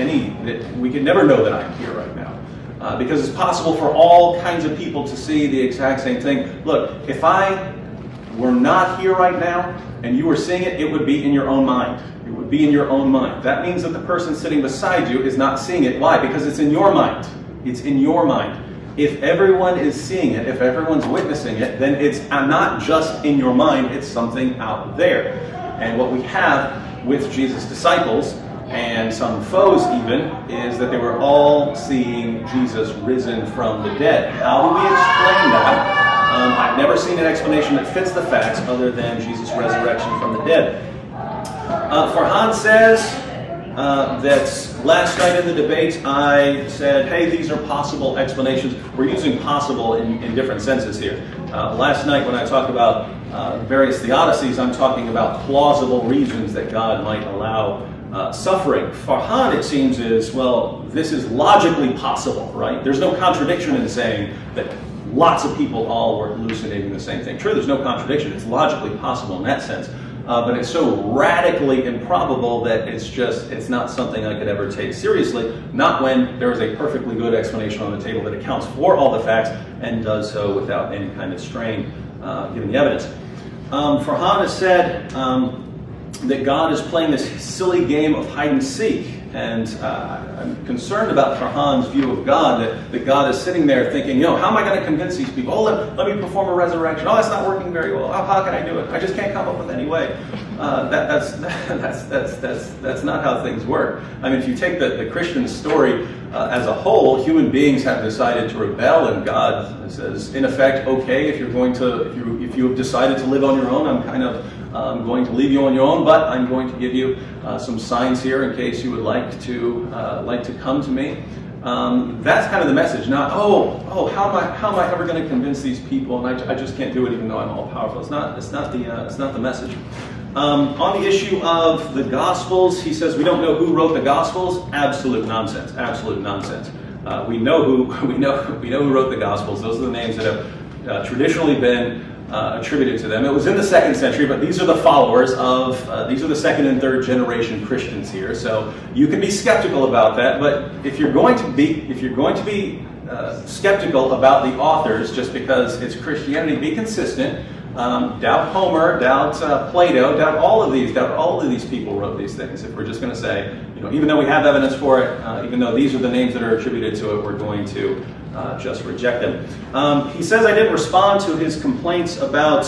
I'm here right now, because it's possible for all kinds of people to see the exact same thing. Look, if I were not here right now and you were seeing it, it would be in your own mind. It would be in your own mind. That means that the person sitting beside you is not seeing it. Why? Because it's in your mind. It's in your mind. If everyone is seeing it, if everyone's witnessing it, then it's not just in your mind, it's something out there. And what we have with Jesus' disciples, and some foes even, is that they were all seeing Jesus risen from the dead. How do we explain that? I've never seen an explanation that fits the facts other than Jesus' resurrection from the dead. Farhan says that last night in the debate I said, hey, these are possible explanations. We're using possible in different senses here. Last night when I talked about various theodicies, I'm talking about plausible reasons that God might allow suffering. Farhan, it seems, is, well, this is logically possible, right? There's no contradiction in saying that lots of people all were hallucinating the same thing. True, there's no contradiction. It's logically possible in that sense. But it's so radically improbable that it's not something I could ever take seriously, not when there is a perfectly good explanation on the table that accounts for all the facts and does so without any kind of strain given the evidence. Farhan has said that God is playing this silly game of hide and seek. And I'm concerned about Farhan's view of God, that God is sitting there thinking, how am I going to convince these people? Oh, let me perform a resurrection. Oh, that's not working very well. Oh, how can I do it? I just can't come up with any way. That's not how things work. I mean, if you take the Christian story as a whole, human beings have decided to rebel, and God says, in effect, okay, if you have decided to live on your own, I'm going to leave you on your own, but I'm going to give you some signs here in case you would like to come to me. That's kind of the message. Not how am I ever going to convince these people? And I just can't do it, even though I'm all powerful. It's not the message. On the issue of the Gospels, he says we don't know who wrote the Gospels. Absolute nonsense. Absolute nonsense. We know who wrote the Gospels. Those are the names that have traditionally been attributed to them. It was in the 2nd century, but these are the followers of, these are the 2nd and 3rd generation Christians here. So you can be skeptical about that, but if you're going to be skeptical about the authors just because it's Christianity, be consistent. Doubt Homer, doubt Plato, doubt all of these people wrote these things. If we're just going to say, even though we have evidence for it, even though these are the names that are attributed to it, we're going to just reject them. He says I didn't respond to his complaints about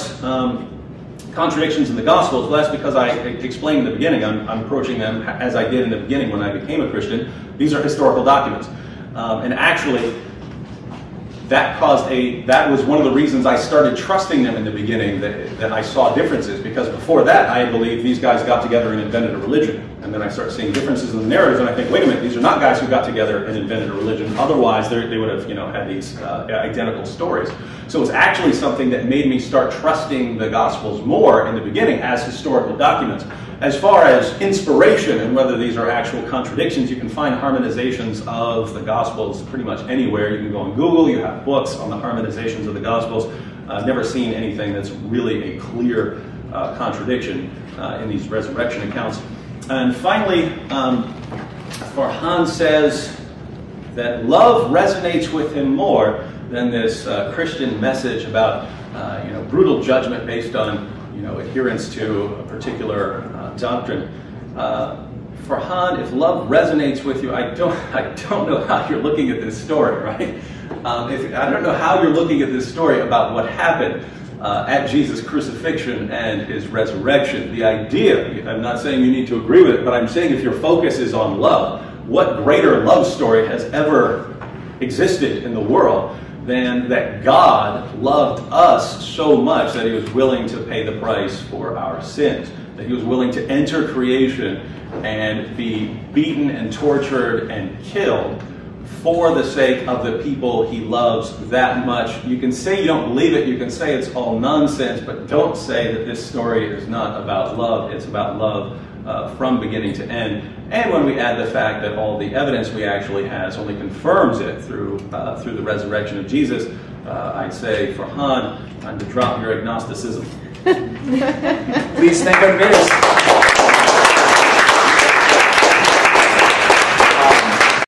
contradictions in the Gospels. Well, that's because I explained in the beginning. I'm approaching them as I did in the beginning when I became a Christian. These are historical documents. And actually, that was one of the reasons I started trusting them in the beginning, that I saw differences, because before that I believed these guys got together and invented a religion. And then I start seeing differences in the narratives and I think, wait a minute, these are not guys who got together and invented a religion. Otherwise they would have had these identical stories. So it's actually something that made me start trusting the Gospels more in the beginning as historical documents. As far as inspiration and whether these are actual contradictions, you can find harmonizations of the Gospels pretty much anywhere. You can go on Google, you have books on the harmonizations of the Gospels. I've never seen anything that's really a clear contradiction in these resurrection accounts. And finally, Farhan says that love resonates with him more than this Christian message about brutal judgment based on adherence to a particular doctrine. Farhan, if love resonates with you, I don't know how you're looking at this story, right? I don't know how you're looking at this story about what happened at Jesus' crucifixion and his resurrection. The idea, I'm not saying you need to agree with it, but I'm saying if your focus is on love, what greater love story has ever existed in the world than that God loved us so much that he was willing to pay the price for our sins? that he was willing to enter creation and be beaten and tortured and killed for the sake of the people he loves that much. You can say you don't believe it, you can say it's all nonsense, but don't say that this story is not about love. It's about love from beginning to end. And when we add the fact that all the evidence we actually has only confirms it through the resurrection of Jesus, I'd say, Farhan, time to drop your agnosticism. Please thank our debaters.